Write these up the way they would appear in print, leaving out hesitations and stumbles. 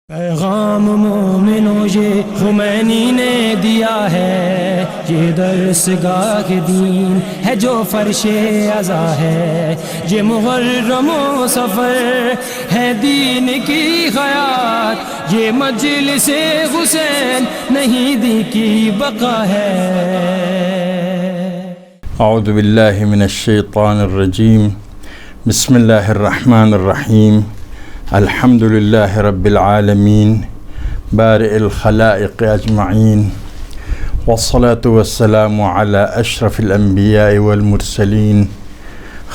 پیغام مومنوں یہ خمینی نے دیا ہے، یہ درس گاہ دین ہے جو فرش عزا ہے، یہ محرم و سفر ہے دین کی حیات، یہ مجلس حسین نہیں دی کی بقا ہے۔ اعوذ باللہ من الشیطان الرجیم، بسم اللہ الرحمن الرحیم، الحمد للہ رب العالمین بارئ الخلائق اجمعین، والصلاة والسلام علی اشرف الانبیاء والمرسلین،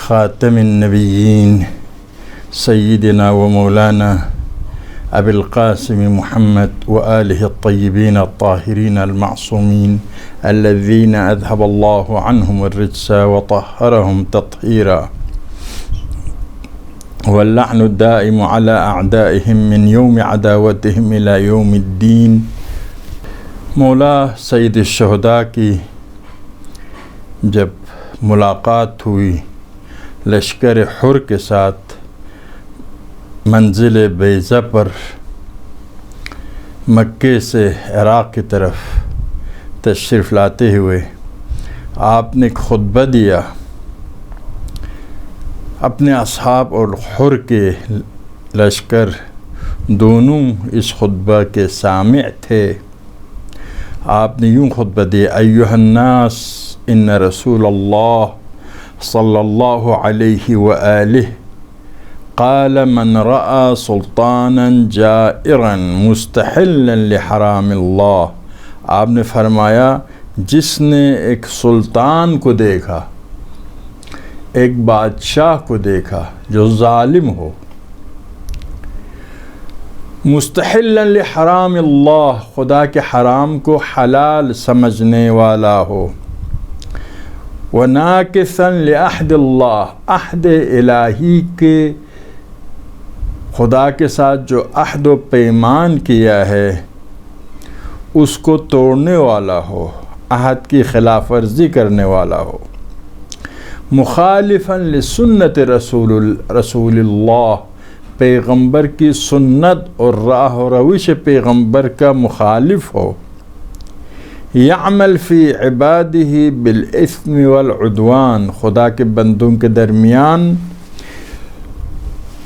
خاتم النبیین، سیدنا و مولانا ابی القاسم محمد وآلہ الطیبین الطاہرین المعصومین الذین اذهب اللہ عنہم الرجس وطہرہم تطہیرا، واللعن الدائم على اعدائهم من یوم عداوتهم الى یوم الدین۔ مولا سید الشہداء کی جب ملاقات ہوئی لشکر حر کے ساتھ منزل بیضہ پر مکے سے عراق کی طرف تشریف لاتے ہوئے آپ نے ایک خطبہ دیا، اپنے اصحاب اور حر کے لشکر دونوں اس خطبہ کے سامع تھے۔ آپ نے یوں خطبہ دیا، ایھا الناس ان رسول اللہ صلی اللہ علیہ وآلہ قال من رأى سلطانا جائرا مستحلا لحرام اللہ۔ آپ نے فرمایا جس نے ایک سلطان کو دیکھا، ایک بادشاہ کو دیکھا جو ظالم ہو، مستحلا لحرام اللہ، خدا کے حرام کو حلال سمجھنے والا ہو، وناکثا لعہد اللہ، عہد الہی کے خدا کے ساتھ جو عہد و پیمان کیا ہے اس کو توڑنے والا ہو، عہد کی خلاف ورزی کرنے والا ہو، مخالفا لسنت رسول اللہ، پیغمبر کی سنت اور راہ و روش پیغمبر کا مخالف ہو، یعمل فی عبادہ بالاثم والعدوان، خدا کے بندوں کے درمیان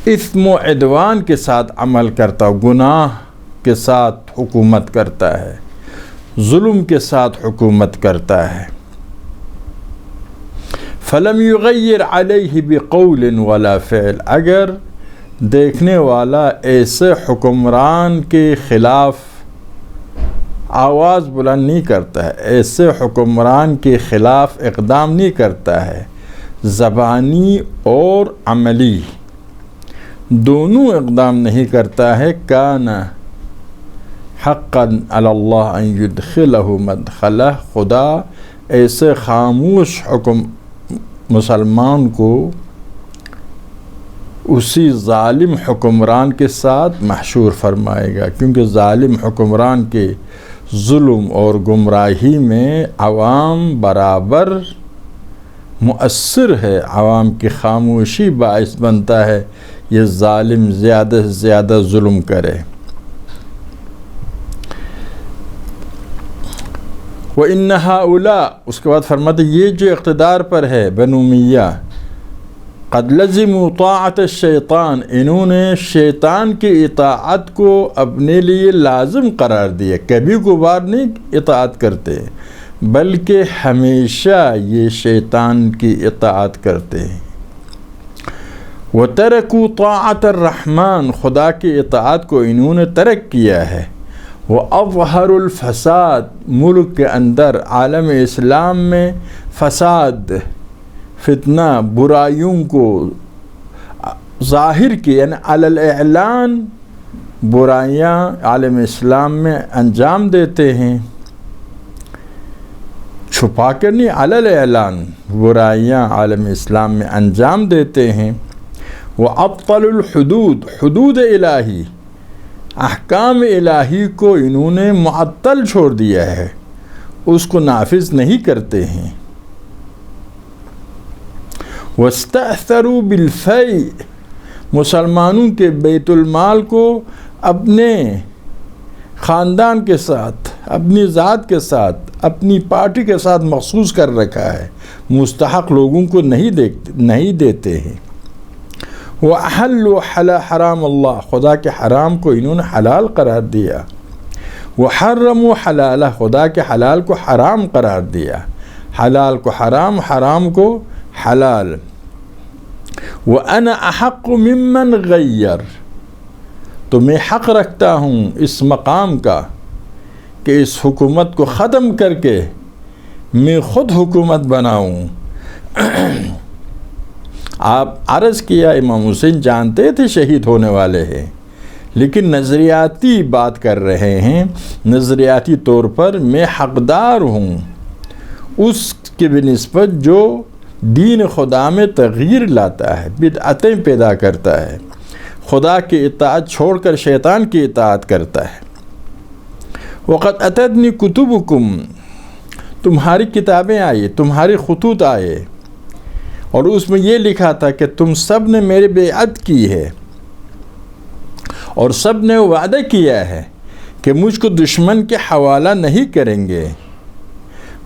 اثم و عدوان کے ساتھ عمل کرتا ہو، گناہ کے ساتھ حکومت کرتا ہے، ظلم کے ساتھ حکومت کرتا ہے، فلم یغیر علیہ بقول ولا فعل، اگر دیکھنے والا ایسے حکمران کے خلاف آواز بلند نہیں کرتا ہے، ایسے حکمران کے خلاف اقدام نہیں کرتا ہے، زبانی اور عملی دونوں اقدام نہیں کرتا ہے، کان حقا علی اللہ ان یدخلہ مدخلہ، خدا ایسے خاموش مسلمان کو اسی ظالم حکمران کے ساتھ محشور فرمائے گا، کیونکہ ظالم حکمران کے ظلم اور گمراہی میں عوام برابر مؤثر ہے، عوام کی خاموشی باعث بنتا ہے یہ ظالم زیادہ سے زیادہ ظلم کرے۔ وَإِنَّ هَؤُلَاء، اس کے بعد فرماتے یہ جو اقتدار پر ہے بنو امیہ، قد لزموا طاعت الشیطان، انہوں نے شیطان کی اطاعت کو اپنے لیے لازم قرار دیا، کبھی کبھار نہیں اطاعت کرتے بلکہ ہمیشہ یہ شیطان کی اطاعت کرتے ہیں۔ وَتَرَكُوا طَاعَةَ الرَّحْمَنِ، خدا کی اطاعت کو انہوں نے ترک کیا ہے۔ وَأَظْهَرُ الْفَسَادِ، ملک کے اندر عالم اسلام میں فساد، فتنہ، برائیوں کو ظاہر کیا، یعنی علی الاعلان برائیاں عالم اسلام میں انجام دیتے ہیں، چھپا کر نہیں، علی الاعلان برائیاں عالم اسلام میں انجام دیتے ہیں۔ وَأَبْطَلُ الْحُدُودِ، حدود الہی، احکام الہی کو انہوں نے معطل چھوڑ دیا ہے، اس کو نافذ نہیں کرتے ہیں۔ وَاسْتَأْثَرُوا بِالْفَيْءِ، مسلمانوں کے بیت المال کو اپنے خاندان کے ساتھ، اپنی ذات کے ساتھ، اپنی پارٹی کے ساتھ مخصوص کر رکھا ہے، مستحق لوگوں کو نہیں دیتے ہیں۔ وَأَحَلُّوا حرام اللہ، خدا کے حرام کو انہوں نے حلال قرار دیا۔ وَحَرَّمُوا حَلَالَ، خدا کے حلال کو حرام قرار دیا، حلال کو حرام، حرام کو حلال۔ وَأَنَا أَحَقُّ مِمَّنْ غَيَّرَ، تو میں حق رکھتا ہوں اس مقام کا کہ اس حکومت کو ختم کر کے میں خود حکومت بناؤں۔ آپ عرض کیا امام حسین جانتے تھے شہید ہونے والے ہیں، لیکن نظریاتی بات کر رہے ہیں، نظریاتی طور پر میں حقدار ہوں اس کے بنسبت جو دین خدا میں تغییر لاتا ہے، بدعتیں پیدا کرتا ہے، خدا کی اطاعت چھوڑ کر شیطان کی اطاعت کرتا ہے۔ وَقَدْ أَتَتْنِي كُتُبُكُمْ، تمہاری کتابیں آئی، تمہاری خطوط آئے، اور اس میں یہ لکھا تھا کہ تم سب نے میری بیعت کی ہے، اور سب نے وعدہ کیا ہے کہ مجھ کو دشمن کے حوالہ نہیں کریں گے،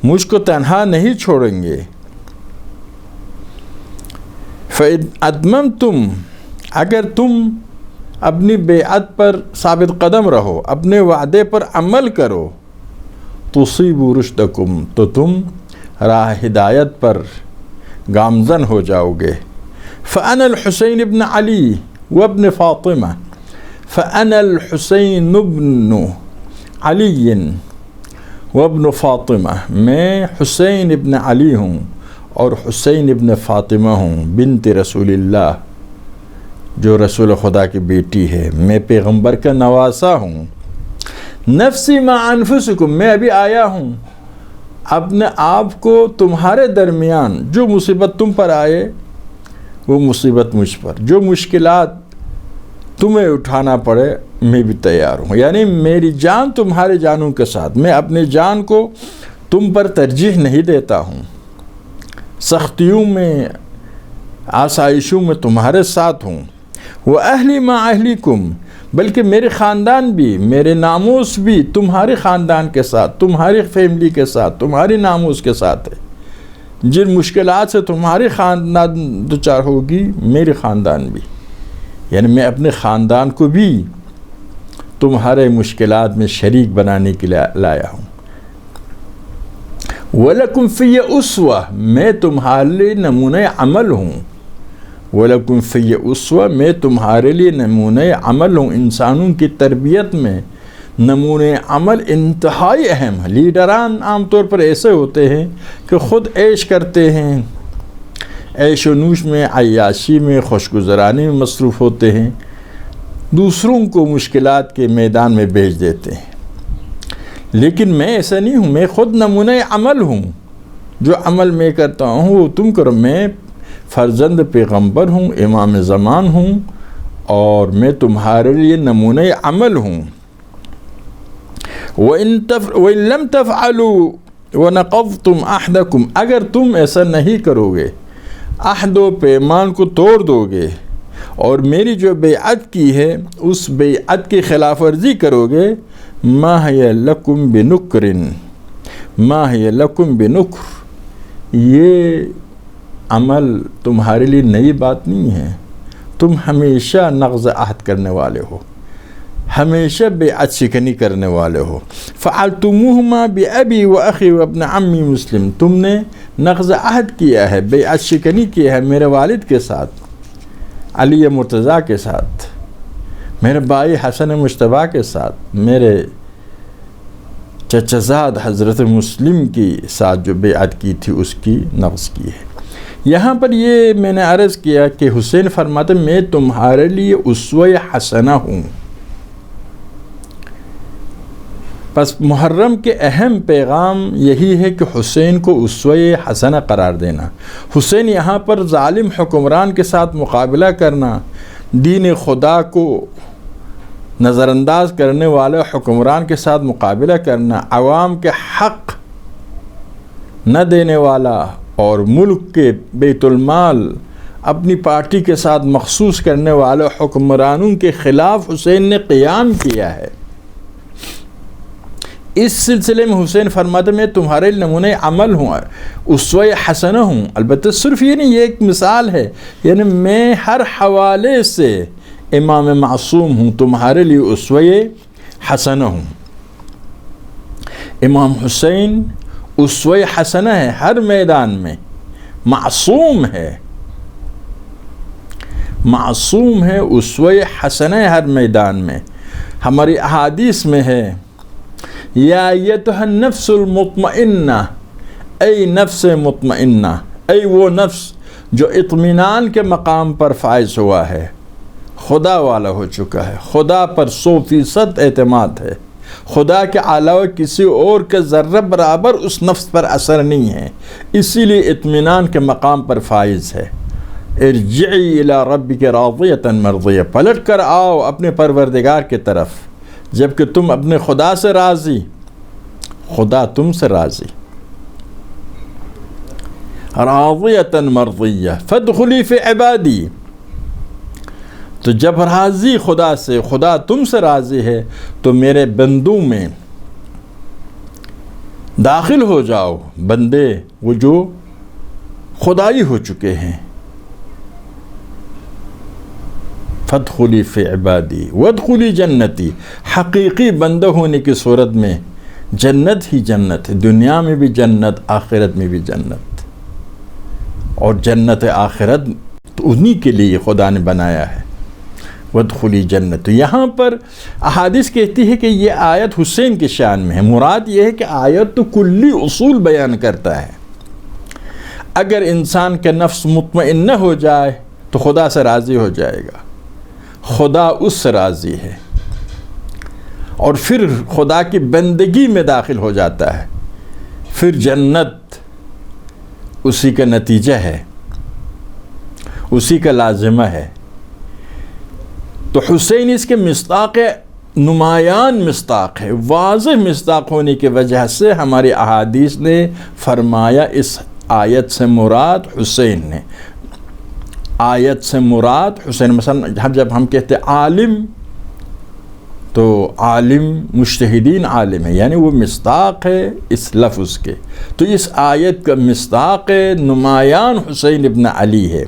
مجھ کو تنہا نہیں چھوڑیں گے۔ فَإِنْ أَتْمَمْتُمْ، اگر تم اپنی بیعت پر ثابت قدم رہو، اپنے وعدے پر عمل کرو، تُصِيبُوا رُشْدَكُمْ، تو تم راہ ہدایت پر گامزن ہو جاؤ گے۔ فَأَنَا الْحُسَيْنِ بْنُ عَلِيٍّ وَابْنُ فاطمہ، فَأَنَا الْحُسَيْنُ بْنُ عَلِيٍّ وَابْنُ فاطمہ، میں حسین ابن علی ہوں اور حسین ابن فاطمہ ہوں، بنت رسول اللہ، جو رسول خدا کی بیٹی ہے، میں پیغمبر کا نواسا ہوں۔ نفسی ما انفسکم، میں ابھی آیا ہوں اپنے آپ کو تمہارے درمیان، جو مصیبت تم پر آئے وہ مصیبت مجھ پر، جو مشکلات تمہیں اٹھانا پڑے میں بھی تیار ہوں، یعنی میری جان تمہارے جانوں کے ساتھ، میں اپنی جان کو تم پر ترجیح نہیں دیتا ہوں، سختیوں میں آسائشوں میں تمہارے ساتھ ہوں۔ وَأَهْلِ مَا أَهْلِكُمْ، بلکہ میرے خاندان بھی، میرے ناموس بھی تمہارے خاندان کے ساتھ، تمہاری فیملی کے ساتھ، تمہاری ناموس کے ساتھ ہے۔ جن مشکلات سے تمہاری خاندان دوچار ہوگی میرے خاندان بھی، یعنی میں اپنے خاندان کو بھی تمہارے مشکلات میں شریک بنانے کے لیے لایا ہوں۔ وَلَكُمْ فِيَّ أُسْوَةٌ، میں تمہارے لیے نمونۂ عمل ہوں۔ وَلَكُمْ فِيَّ أُسْوَةٌ، میں تمہارے لیے نمونۂ عمل ہوں۔ انسانوں کی تربیت میں نمونۂ عمل انتہائی اہم ہے۔ لیڈران عام طور پر ایسے ہوتے ہیں کہ خود عیش کرتے ہیں، عیش و نوش میں، عیاشی میں، خوشگذرانی میں مصروف ہوتے ہیں، دوسروں کو مشکلات کے میدان میں بھیج دیتے ہیں۔ لیکن میں ایسا نہیں ہوں، میں خود نمونۂ عمل ہوں، جو عمل میں کرتا ہوں وہ تم کرو۔ میں فرزند پیغمبر ہوں، امام زمان ہوں، اور میں تمہارے لیے نمونۂ عمل ہوں۔ وَإِن لَمْ تَفْعَلُوا وَنَقَضْتُمْ عَهْدَكُمْ، اگر تم ایسا نہیں کرو گے، عہد و پیمان کو توڑ دو گے اور میری جو بیعت کی ہے اس بیعت کی خلاف ورزی کرو گے، مَا هِيَ لَكُمْ بِنُكْرٍ، مَا هِيَ لَكُمْ بِنُكْرٍ، یہ عمل تمہارے لیے نئی بات نہیں ہے، تم ہمیشہ نقض عہد کرنے والے ہو، ہمیشہ بیعت شکنی کرنے والے ہو۔ فَعَلْتُمُوهُمَا بِأَبِي وَأَخِي وَابْنِ عَمِّي مسلم، تم نے نقض عہد کیا ہے، بیعت شکنی کیا ہے میرے والد کے ساتھ علی مرتضیٰ کے ساتھ، میرے بھائی حسن مجتبیٰ کے ساتھ، میرے چچزاد حضرت مسلم کی ساتھ جو بیعت کی تھی اس کی نقض کی ہے۔ یہاں پر یہ میں نے عرض کیا کہ حسین فرماتے میں تمہارے لیے اسوہ حسنہ ہوں۔ پس محرم کے اہم پیغام یہی ہے کہ حسین کو اسوہ حسنہ قرار دینا۔ حسین یہاں پر ظالم حکمران کے ساتھ مقابلہ کرنا، دین خدا کو نظر انداز کرنے والے حکمران کے ساتھ مقابلہ کرنا، عوام کے حق نہ دینے والا اور ملک کے بیت المال اپنی پارٹی کے ساتھ مخصوص کرنے والے حکمرانوں کے خلاف حسین نے قیام کیا ہے۔ اس سلسلے میں حسین فرماتے میں تمہارے نمونہ عمل ہوں، اسوہ حسنہ ہوں۔ البتہ صرف یہ نہیں، یہ ایک مثال ہے، یعنی میں ہر حوالے سے امام معصوم ہوں، تمہارے لیے اسوہ حسنہ ہوں۔ امام حسین اسوہ حسنہ ہے ہر میدان میں، معصوم ہے، معصوم ہے، اسوہ حسنہ ہے ہر میدان میں۔ ہماری احادیث میں ہے یا ایتھا النفس المطمئنہ، اے نفس مطمئنہ، اے وہ نفس جو اطمینان کے مقام پر فائز ہوا ہے، خدا والا ہو چکا ہے، خدا پر 100% اعتماد ہے، خدا کے علاوہ کسی اور کے ذرہ برابر اس نفس پر اثر نہیں ہے، اسی لیے اطمینان کے مقام پر فائز ہے۔ ارجعی الی ربک راضیۃ مرضیہ، پلٹ کر آؤ اپنے پروردگار کی طرف، جبکہ تم اپنے خدا سے راضی، خدا تم سے راضی۔ راضیۃ مرضیہ فادخلی فی عبادی، تو جب راضی خدا سے، خدا تم سے راضی ہے تو میرے بندوں میں داخل ہو جاؤ، بندے وہ جو خدائی ہو چکے ہیں۔ فادخلی فی عبادی وادخلی جنتی، حقیقی بندہ ہونے کی صورت میں جنت ہی جنت ہے، دنیا میں بھی جنت، آخرت میں بھی جنت، اور جنت آخرت تو انہی کے لیے خدا نے بنایا ہے۔ وادخلی جنت، یہاں پر احادیث کہتی ہے کہ یہ آیت حسین کے شان میں ہے۔ مراد یہ ہے کہ آیت تو کلی اصول بیان کرتا ہے۔ اگر انسان کا نفس مطمئن ہو جائے تو خدا سے راضی ہو جائے گا، خدا اس سے راضی ہے، اور پھر خدا کی بندگی میں داخل ہو جاتا ہے، پھر جنت اسی کا نتیجہ ہے، اسی کا لازمہ ہے۔ تو حسین اس کے مصداق، نمایاں مصداق ہے، واضح مصداق ہونے کی وجہ سے ہماری احادیث نے فرمایا اس آیت سے مراد حسین نے، آیت سے مراد حسین۔ مثلا جب ہم کہتے عالم تو عالم مجتہدین عالم ہے، یعنی وہ مصداق ہے اس لفظ کے، تو اس آیت کا مصداق نمایاں حسین ابن علی ہے۔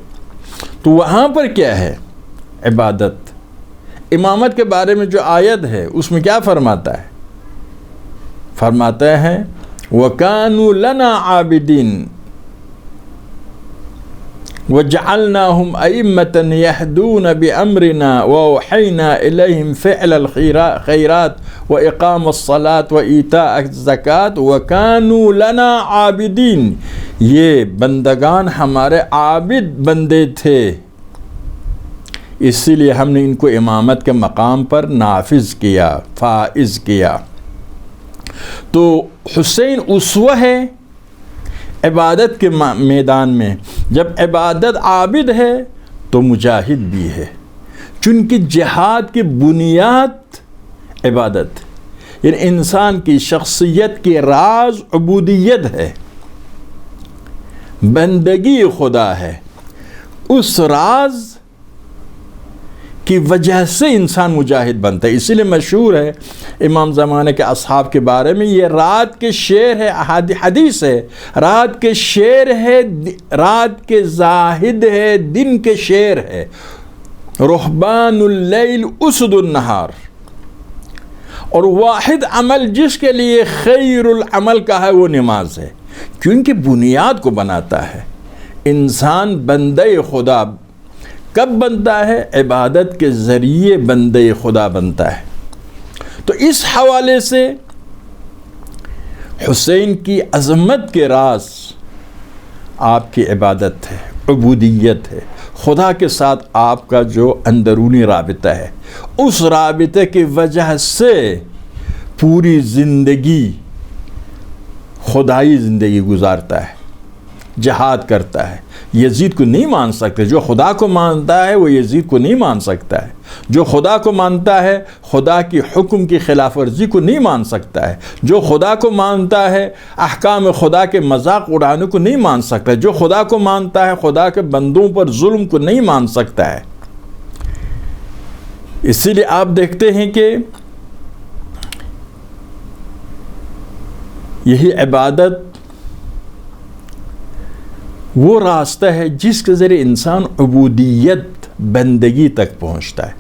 تو وہاں پر کیا ہے؟ عبادت۔ امامت کے بارے میں جو آیت ہے اس میں کیا فرماتا ہے؟ فرماتا ہے وَكَانُوا لَنَا عَابِدِينَ وَجَعَلْنَاهُمْ أَئِمَّةً يَهْدُونَ بِأَمْرِنَا وَأَوْحَيْنَا إِلَيْهِمْ فِعْلَ الْخَيْرَاتِ وَإِقَامَ الصَّلَاةِ وَإِيتَاءَ الزَّكَاةِ وَكَانُوا لَنَا عَابِدِينَ، یہ بندگان ہمارے عابد بندے تھے، اسی لیے ہم نے ان کو امامت کے مقام پر نافذ کیا، فائز کیا۔ تو حسین اسوہ ہے عبادت کے میدان میں، جب عبادت عابد ہے تو مجاہد بھی ہے، چونکہ جہاد کی بنیاد عبادت، یعنی انسان کی شخصیت کے راز عبودیت ہے، بندگی خدا ہے، اس راز کی وجہ سے انسان مجاہد بنتا ہے۔ اسی لیے مشہور ہے امام زمانے کے اصحاب کے بارے میں، یہ رات کے شعر ہے، حدیث ہے، رات کے شعر ہے، رات کے زاہد ہے، دن کے شعر ہے، رہبان اللیل اسد النہار، اور واحد عمل جس کے لیے خیر العمل کا ہے وہ نماز ہے، کیونکہ بنیاد کو بناتا ہے۔ انسان بندے خدا کب بنتا ہے؟ عبادت کے ذریعے بندے خدا بنتا ہے۔ تو اس حوالے سے حسین کی عظمت کے راز آپ کی عبادت ہے، عبودیت ہے، خدا کے ساتھ آپ کا جو اندرونی رابطہ ہے، اس رابطے کی وجہ سے پوری زندگی خدائی زندگی گزارتا ہے، جہاد کرتا ہے۔ یزید کو نہیں مان سکتے، جو خدا کو مانتا ہے وہ یزید کو نہیں مان سکتا ہے۔ جو خدا کو مانتا ہے خدا کی حکم کی خلاف ورزی کو نہیں مان سکتا ہے. جو خدا کو مانتا ہے احکام خدا کے مذاق اڑانے کو نہیں مان سکتا ہے. جو خدا کو مانتا ہے خدا کے بندوں پر ظلم کو نہیں مان سکتا ہے. اسی لیے آپ دیکھتے ہیں کہ یہی عبادت وہ راستہ ہے جس کے ذریعے انسان عبودیت بندگی تک پہنچتا ہے.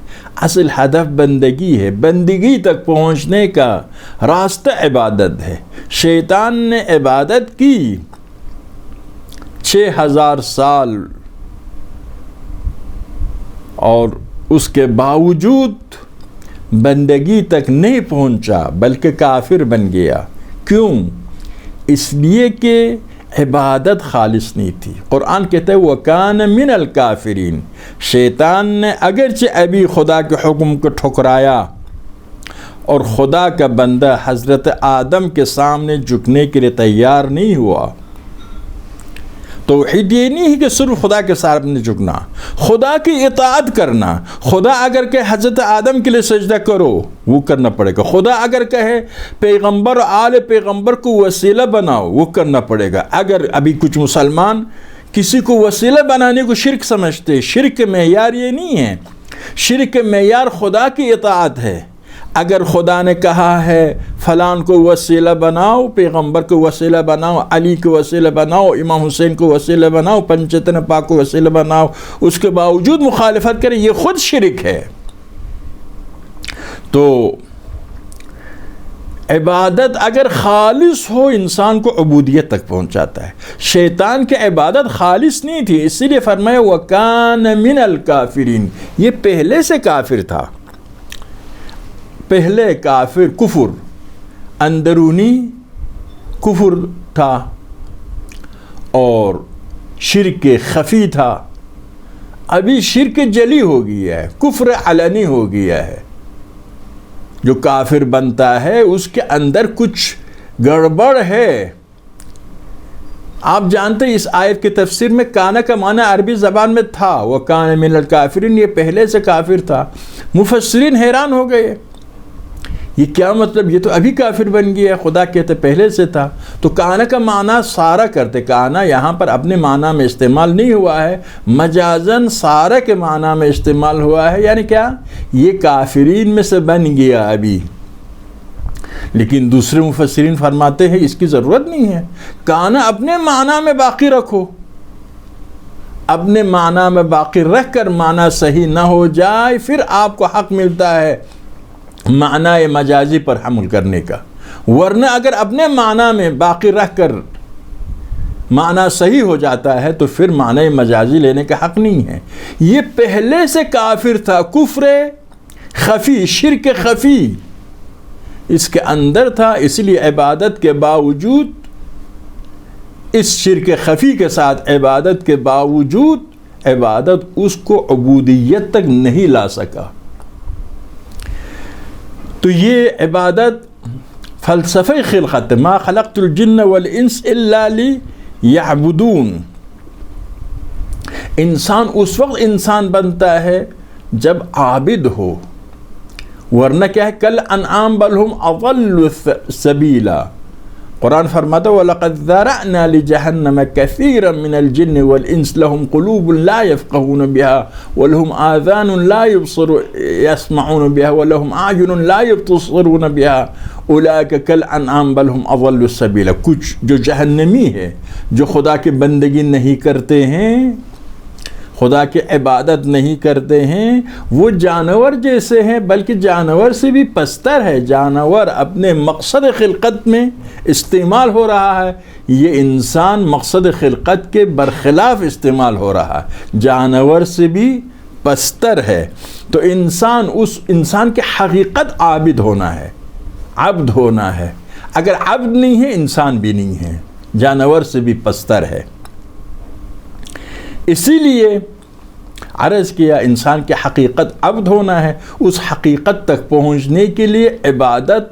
اصل ہدف بندگی ہے. بندگی تک پہنچنے کا راستہ عبادت ہے. شیطان نے عبادت کی 6000 سال اور اس کے باوجود بندگی تک نہیں پہنچا بلکہ کافر بن گیا. کیوں؟ اس لیے کہ عبادت خالص نہیں تھی. قرآن کہتا ہے وَكَانَ مِنَ الْكَافِرِينَ. شیطان نے اگرچہ ابھی خدا کے حکم کو ٹھکرایا اور خدا کا بندہ حضرت آدم کے سامنے جھکنے کے لیے تیار نہیں ہوا. توحید یہ نہیں ہے کہ صرف خدا کے سامنے جھکنا، خدا کی اطاعت کرنا. خدا اگر کہ حضرت آدم کے لیے سجدہ کرو وہ کرنا پڑے گا. خدا اگر کہے پیغمبر آل پیغمبر کو وسیلہ بناؤ وہ کرنا پڑے گا. اگر ابھی کچھ مسلمان کسی کو وسیلہ بنانے کو شرک سمجھتے، شرک معیار یہ نہیں ہے. شرک معیار خدا کی اطاعت ہے. اگر خدا نے کہا ہے فلان کو وسیلہ بناؤ، پیغمبر کو وسیلہ بناؤ، علی کو وسیلہ بناؤ، امام حسین کو وسیلہ بناؤ، پنجتن پاک کو وسیلہ بناؤ، اس کے باوجود مخالفت کرے، یہ خود شرک ہے. تو عبادت اگر خالص ہو انسان کو عبودیت تک پہنچاتا ہے. شیطان کی عبادت خالص نہیں تھی، اسی لیے فرمایا وَكَانَ مِنَ الْكَافِرِينَ. یہ پہلے سے کافر تھا. پہلے کافر کفر، اندرونی کفر تھا اور شرک خفی تھا. ابھی شرک جلی ہو گیا ہے، کفر علنی ہو گیا ہے. جو کافر بنتا ہے اس کے اندر کچھ گڑبڑ ہے. آپ جانتے ہیں اس آیت کی تفسیر میں کانا کا معنی عربی زبان میں تھا وَكَانَ مِنَ الْكَافِرِينَ. یہ پہلے سے کافر تھا. مفسرین حیران ہو گئے، یہ کیا مطلب؟ یہ تو ابھی کافر بن گیا. خدا کہتے پہلے سے تھا. تو کانا کا معنی سارا کرتے. کانا یہاں پر اپنے معنی میں استعمال نہیں ہوا ہے، مجازن سارا کے معنی میں استعمال ہوا ہے. یعنی کیا؟ یہ کافرین میں سے بن گیا ابھی. لیکن دوسرے مفسرین فرماتے ہیں اس کی ضرورت نہیں ہے. کانا اپنے معنی میں باقی رکھو. اپنے معنی میں باقی رکھ کر معنی صحیح نہ ہو جائے پھر آپ کو حق ملتا ہے معنی مجازی پر حمل کرنے کا. ورنہ اگر اپنے معنی میں باقی رکھ کر معنی صحیح ہو جاتا ہے تو پھر معنی مجازی لینے کا حق نہیں ہے. یہ پہلے سے کافر تھا. کفر خفی، شرک خفی اس کے اندر تھا. اس لیے عبادت کے باوجود، اس شرک خفی کے ساتھ عبادت کے باوجود عبادت اس کو عبودیت تک نہیں لا سکا. تو یہ عبادت فلسفہ خلقت، ما خلقت الجن والانس الا لیعبدون. انسان اس وقت انسان بنتا ہے جب عابد ہو، ورنہ کیا ہے کل انعام بل ہم اضل سبیلا. قرآن فرماتا وَلَقَدْ ذَرَعْنَا لِجَهَنَّمَ كَثِيرًا مِنَ الْجِنِّ وَالْإِنسِ لَهُمْ قُلُوبٌ لَا يَفْقَهُونَ بِهَا وَلَهُمْ آذَانٌ لَا يَسْمَعُونَ بِهَا وَلَهُمْ أَعْيُنٌ لَا يُبْصِرُونَ بِهَا أُولَئِكَ كَالْأَنْعَامِ بَلْ هُمْ أَضَلُّ سَبِيلًا. کچھ جو جہنمی ہے، جو خدا کی بندگی نہیں کرتے ہیں، خدا کی عبادت نہیں کرتے ہیں، وہ جانور جیسے ہیں، بلکہ جانور سے بھی پستر ہے. جانور اپنے مقصد خلقت میں استعمال ہو رہا ہے، یہ انسان مقصد خلقت کے برخلاف استعمال ہو رہا ہے، جانور سے بھی پستر ہے. تو انسان کی حقیقت عابد ہونا ہے، عبد ہونا ہے. اگر عبد نہیں ہے انسان بھی نہیں ہے، جانور سے بھی پستر ہے. اسی لیے عرض کیا انسان کی حقیقت عبد ہونا ہے. اس حقیقت تک پہنچنے کے لیے عبادت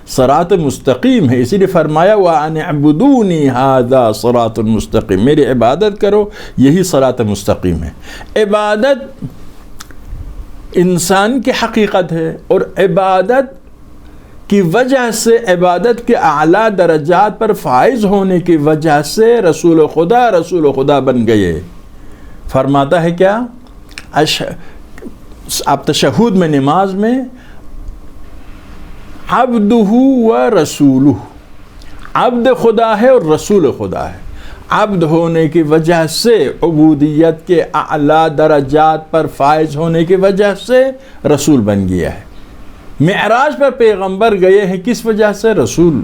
صراط مستقیم ہے. اسی لیے فرمایا وَأَنِ اعْبُدُونِي هَذَا صِرَاطٌ مُسْتَقِيمٌ. میری عبادت کرو، یہی صراط مستقیم ہے. عبادت انسان کی حقیقت ہے، اور عبادت کی وجہ سے، عبادت کے اعلیٰ درجات پر فائز ہونے کی وجہ سے رسول خدا بن گئے۔ فرماتا ہے کیا؟ آپ تشہد میں، نماز میں، عبدہ و رسولہ، عبد خدا ہے اور رسول خدا ہے۔ عبد ہونے کی وجہ سے، عبودیت کے اعلیٰ درجات پر فائز ہونے کی وجہ سے رسول بن گیا ہے۔ معراج پر پیغمبر گئے ہیں کس وجہ سے؟ رسول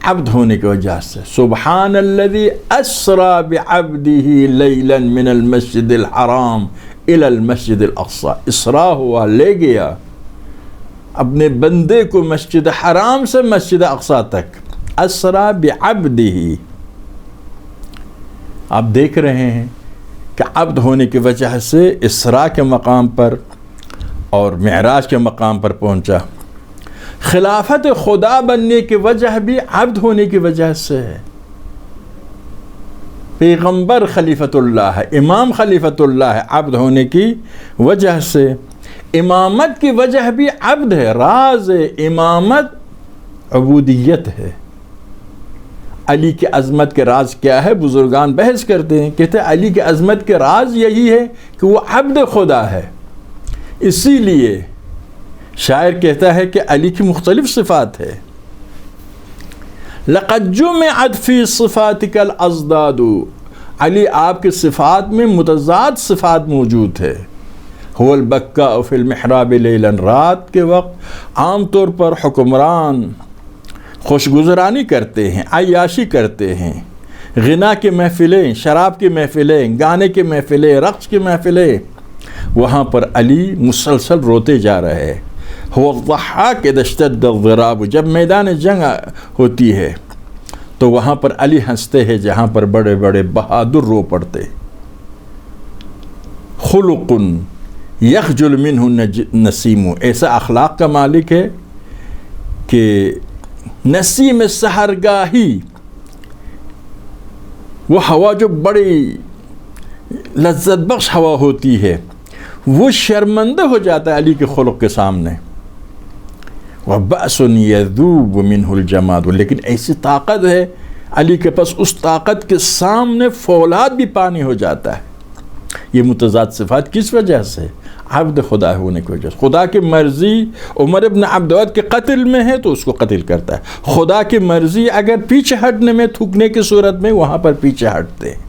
عبد ہونے کی وجہ سے۔ سبحان الذی اسری بعبدہ لیلا من المسجد الحرام الی المسجد الاقصی، اسرا ہوا، لے گیا اپنے بندے کو مسجد حرام سے مسجد اقصی تک۔ اسری بعبدہ، آپ دیکھ رہے ہیں کہ عبد ہونے کی وجہ سے اسراء کے مقام پر اور معراج کے مقام پر پہنچا۔ خلافت خدا بننے کی وجہ بھی عبد ہونے کی وجہ سے ہے۔ پیغمبر خلیفت اللہ ہے، امام خلیفت اللہ ہے، عبد ہونے کی وجہ سے۔ امامت کی وجہ بھی عبد ہے، راز امامت عبودیت ہے۔ علی کی عظمت کے راز کیا ہے؟ بزرگان بحث کرتے ہیں، کہتے ہیں علی کی عظمت کے راز یہی ہے کہ وہ عبد خدا ہے۔ اسی لیے شاعر کہتا ہے کہ علی کی مختلف صفات ہے۔ لَقَدْ جُمِعَتْ فِي صِفَاتِكَ الْأَضْدَادُ، علی آپ کے صفات میں متضاد صفات موجود ہے۔ هو البکاء فی المحراب لیلا، رات کے وقت عام طور پر حکمران خوشگزرانی کرتے ہیں، عیاشی کرتے ہیں، غنا کی محفلیں، شراب کی محفلیں، گانے کی محفلیں، رقص کی محفلیں، وہاں پر علی مسلسل روتے جا رہے ہیں۔ هو الضحاک اذا اشتد الضراب، جب میدان جنگ ہوتی ہے تو وہاں پر علی ہنستے ہیں جہاں پر بڑے بڑے بہادر رو پڑتے۔ خلق یخجل منہ نسیم، ایسا اخلاق کا مالک ہے کہ نسیم سحرگاہی، وہ ہوا جو بڑی لذت بخش ہوا ہوتی ہے، وہ شرمندہ ہو جاتا ہے علی کے خلق کے سامنے۔ وَبَأْسٌ يَذُوبُ مِنْهُ الْجَمَادُ، لیکن ایسی طاقت ہے علی کے پاس، اس طاقت کے سامنے فولاد بھی پانی ہو جاتا ہے۔ یہ متضاد صفات کس وجہ سے؟ عبد خدا ہونے کی وجہ سے۔ خدا کی مرضی عمر ابن عبدود کے قتل میں ہے تو اس کو قتل کرتا ہے، خدا کی مرضی اگر پیچھے ہٹنے میں، تھوکنے کی صورت میں، وہاں پر پیچھے ہٹتے ہیں۔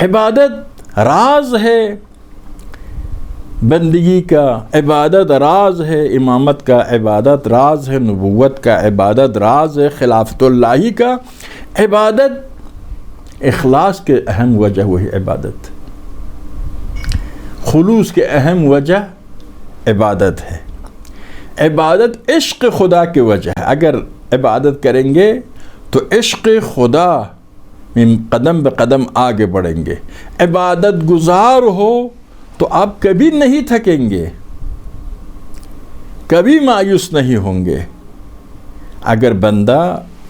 عبادت راز ہے بندگی کا، عبادت راز ہے امامت کا، عبادت راز ہے نبوت کا، عبادت راز ہے خلافت اللہ کا۔ عبادت اخلاص کے اہم وجہ وہی عبادت، خلوص کے اہم وجہ عبادت ہے۔ عبادت عشق خدا کی وجہ ہے، اگر عبادت کریں گے تو عشق خدا میں قدم بقدم آگے بڑھیں گے۔ عبادت گزار ہو تو آپ کبھی نہیں تھکیں گے، کبھی مایوس نہیں ہوں گے۔ اگر بندہ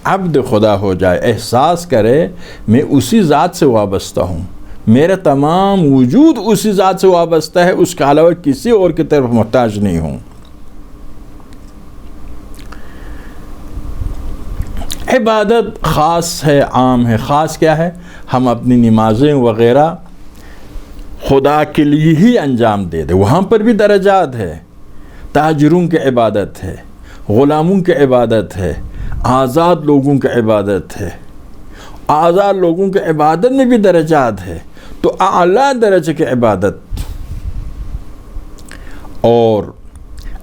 عبد خدا ہو جائے، احساس کرے میں اسی ذات سے وابستہ ہوں، میرا تمام وجود اسی ذات سے وابستہ ہے، اس کے علاوہ کسی اور کی طرف محتاج نہیں ہوں۔ عبادت خاص ہے، عام ہے۔ خاص کیا ہے؟ ہم اپنی نمازیں وغیرہ خدا کے لیے ہی انجام دے دیں، وہاں پر بھی درجات ہے۔ تاجروں کی عبادت ہے، غلاموں کی عبادت ہے، آزاد لوگوں کی عبادت ہے۔ آزاد لوگوں کی عبادت میں بھی درجات ہے، تو اعلیٰ درجے کی عبادت اور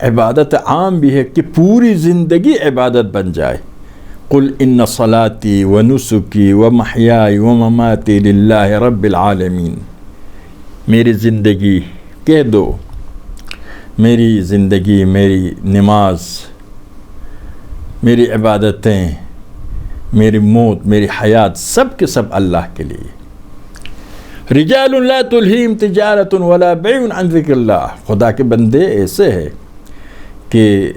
عبادت عام بھی ہے کہ پوری زندگی عبادت بن جائے۔ قل ان صلاتی و نسکی و محیائی و مماتی للہ رب العالمین، میری زندگی کہہ دو، میری زندگی، میری نماز، میری عبادتیں، میری موت، میری حیات، سب کے سب اللہ کے لیے۔ رجال لا تلہیم تجارت ولا بیع عن ذکر اللہ، خدا کے بندے ایسے ہیں کہ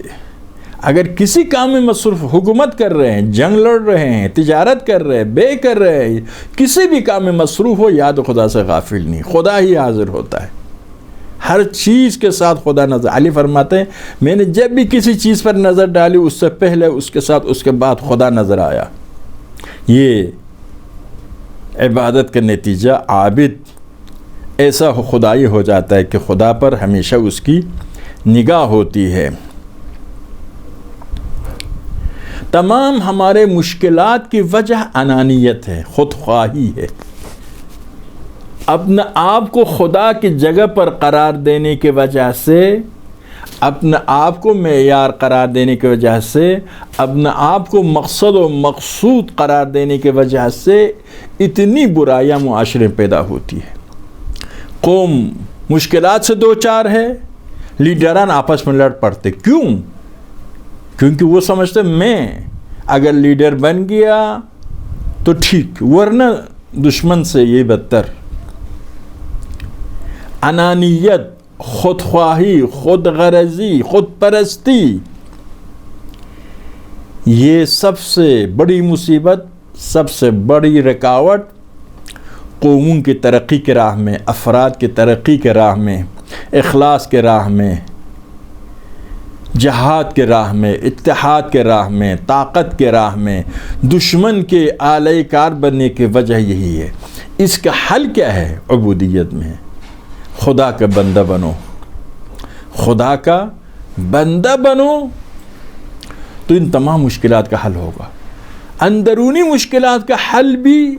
اگر کسی کام میں مصروف، حکومت کر رہے ہیں، جنگ لڑ رہے ہیں، تجارت کر رہے ہیں، بے کر رہے ہیں، کسی بھی کام میں مصروف ہو، یاد خدا سے غافل نہیں، خدا ہی حاضر ہوتا ہے ہر چیز کے ساتھ. خدا نظر. علی فرماتے ہیں میں نے جب بھی کسی چیز پر نظر ڈالی، اس سے پہلے، اس کے ساتھ، اس کے بعد خدا نظر آیا. یہ عبادت کا نتیجہ عابد ایسا خدائی ہو جاتا ہے کہ خدا پر ہمیشہ اس کی نگاہ ہوتی ہے. تمام ہمارے مشکلات کی وجہ انانیت ہے، خود خواہی ہے. اپنے آپ کو خدا کی جگہ پر قرار دینے کی وجہ سے، اپنے آپ کو معیار قرار دینے کی وجہ سے، اپنے آپ کو مقصد و مقصود قرار دینے کی وجہ سے اتنی برائیاں معاشرے پیدا ہوتی ہے. قوم مشکلات سے دوچار ہے، لیڈران آپس میں لڑ پڑتے. کیوں؟ کیونکہ وہ سمجھتے میں اگر لیڈر بن گیا تو ٹھیک، ورنہ دشمن سے یہ بدتر. انانیت، خود خواہی، خود غرضی، خود پرستی، یہ سب سے بڑی مصیبت، سب سے بڑی رکاوٹ قوموں کی ترقی کے راہ میں، افراد کی ترقی کے راہ میں، اخلاص کے راہ میں، جہاد کے راہ میں، اتحاد کے راہ میں، طاقت کے راہ میں دشمن کے آلۂ کار بننے کی وجہ یہی ہے. اس کا حل کیا ہے؟ عبودیت میں ہے. خدا کا بندہ بنو، خدا کا بندہ بنو تو ان تمام مشکلات کا حل ہوگا. اندرونی مشکلات کا حل بھی،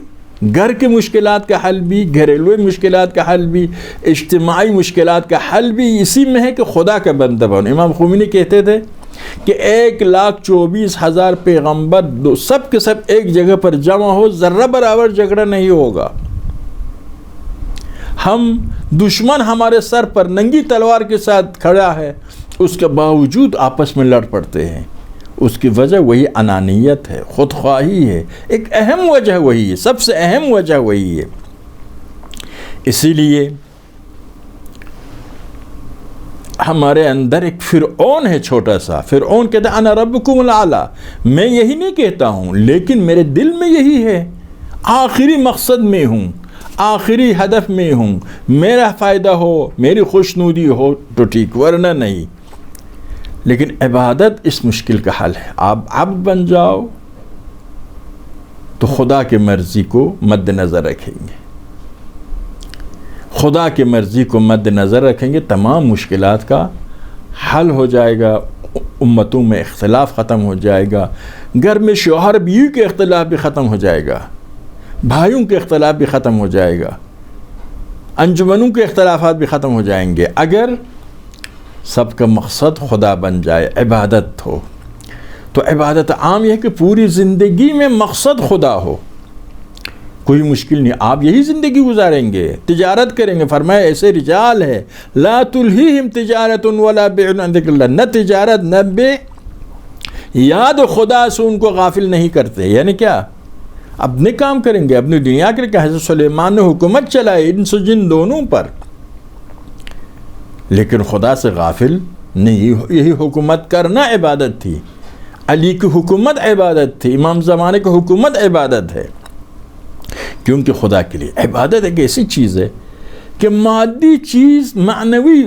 گھر کی مشکلات کا حل بھی، گھریلو مشکلات کا حل بھی، اجتماعی مشکلات کا حل بھی اسی میں ہے کہ خدا کا بندہ بنو. امام خمینی کہتے تھے کہ 1,24,000 پیغمبر سب کے سب ایک جگہ پر جمع ہو، ذرہ برابر جھگڑا نہیں ہوگا. ہم دشمن ہمارے سر پر ننگی تلوار کے ساتھ کھڑا ہے، اس کے باوجود آپس میں لڑ پڑتے ہیں. اس کی وجہ وہی انانیت ہے، خود خواہی ہے. ایک اہم وجہ وہی ہے، سب سے اہم وجہ وہی ہے. اسی لیے ہمارے اندر ایک فرعون ہے، چھوٹا سا فرعون کہتا ہے انا ربکم الاعلی. میں یہی نہیں کہتا ہوں، لیکن میرے دل میں یہی ہے، آخری مقصد میں ہوں، آخری ہدف میں ہوں، میرا فائدہ ہو، میری خوشنودی ہو تو ٹھیک، ورنہ نہیں. لیکن عبادت اس مشکل کا حل ہے. آپ عبد بن جاؤ تو خدا کی مرضی کو مد نظر رکھیں گے، خدا کی مرضی کو مد نظر رکھیں گے، تمام مشکلات کا حل ہو جائے گا. امتوں میں اختلاف ختم ہو جائے گا، گھر میں شوہر بیوی کے اختلاف بھی ختم ہو جائے گا، بھائیوں کے اختلاف بھی ختم ہو جائے گا، انجمنوں کے اختلافات بھی ختم ہو جائیں گے اگر سب کا مقصد خدا بن جائے، عبادت ہو. تو عبادت عام یہ ہے کہ پوری زندگی میں مقصد خدا ہو. کوئی مشکل نہیں، آپ یہی زندگی گزاریں گے، تجارت کریں گے. فرمایا ایسے رجال ہے لا تلہیہم تجارت ولا بیع عن ذکر اللہ، نہ تجارت نہ بیع یاد خدا سے ان کو غافل نہیں کرتے. یعنی کیا؟ اپنے کام کریں گے، اپنی دنیا کے لیے. حضرت سلیمان نے حکومت چلائی انس و جن دونوں پر، لیکن خدا سے غافل نہیں. یہی حکومت کرنا عبادت تھی. علی کی حکومت عبادت تھی، امام زمانے کی حکومت عبادت ہے. کیونکہ خدا کے لیے عبادت ایک ایسی چیز ہے کہ مادی چیز معنوی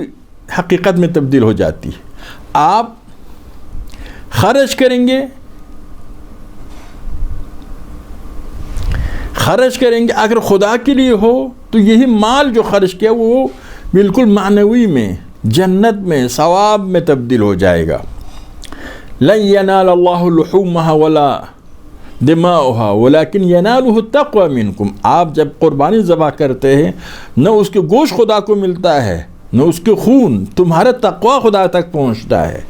حقیقت میں تبدیل ہو جاتی ہے. آپ خرچ کریں گے، اگر خدا کے لیے ہو تو یہی مال جو خرچ کیا وہ بالکل معنوی میں، جنت میں، ثواب میں تبدیل ہو جائے گا. لن ينال الله لحومها ولا دماؤها ولكن يناله التقوى منكم. آپ جب قربانی ذبح کرتے ہیں، نہ اس کے گوشت خدا کو ملتا ہے، نہ اس کے خون، تمہارا تقوی خدا تک پہنچتا ہے.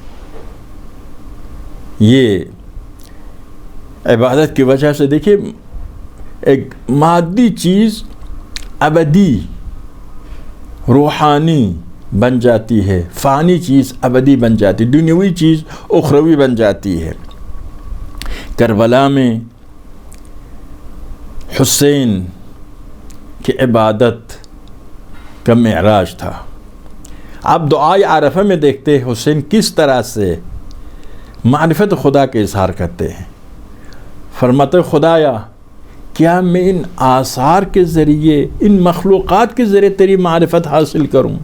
یہ عبادت کی وجہ سے دیکھیے ایک مادی چیز ابدی روحانی بن جاتی ہے، فانی چیز ابدی بن جاتی، دنیاوی چیز اخروی بن جاتی ہے. کربلا میں حسین کی عبادت کا معراج تھا. آپ دعائے عرفہ میں دیکھتے ہیں حسین کس طرح سے معرفت خدا کا اظہار کرتے ہیں. فرماتے خدایا کیا میں ان آثار کے ذریعے، ان مخلوقات کے ذریعے تیری معرفت حاصل کروں؟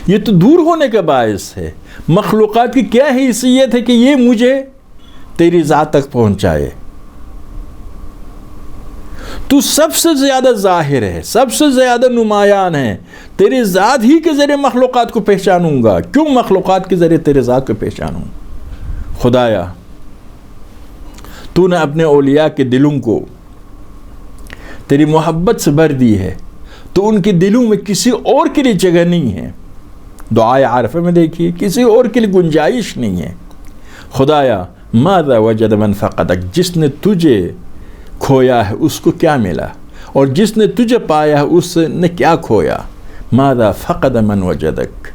یہ تو دور ہونے کا باعث ہے. مخلوقات کی کیا حیثیت ہے کہ یہ مجھے تیری ذات تک پہنچائے؟ تو سب سے زیادہ ظاہر ہے، سب سے زیادہ نمایاں ہے. تیری ذات ہی کے ذریعے مخلوقات کو پہچانوں گا. کیوں مخلوقات کے ذریعے تیرے ذات کو پہچانوں؟ خدایا تو نے اپنے اولیاء کے دلوں کو تیری محبت سے بھر دی ہے، تو ان کے دلوں میں کسی اور کے لیے جگہ نہیں ہے. دعائے عارفہ میں دیکھیے، کسی اور کے لیے گنجائش نہیں ہے. خدایا ماذا وجد من فقدک، جس نے تجھے کھویا ہے اس کو کیا ملا، اور جس نے تجھے پایا ہے اس نے کیا کھویا. ماذا فقد من وجدک.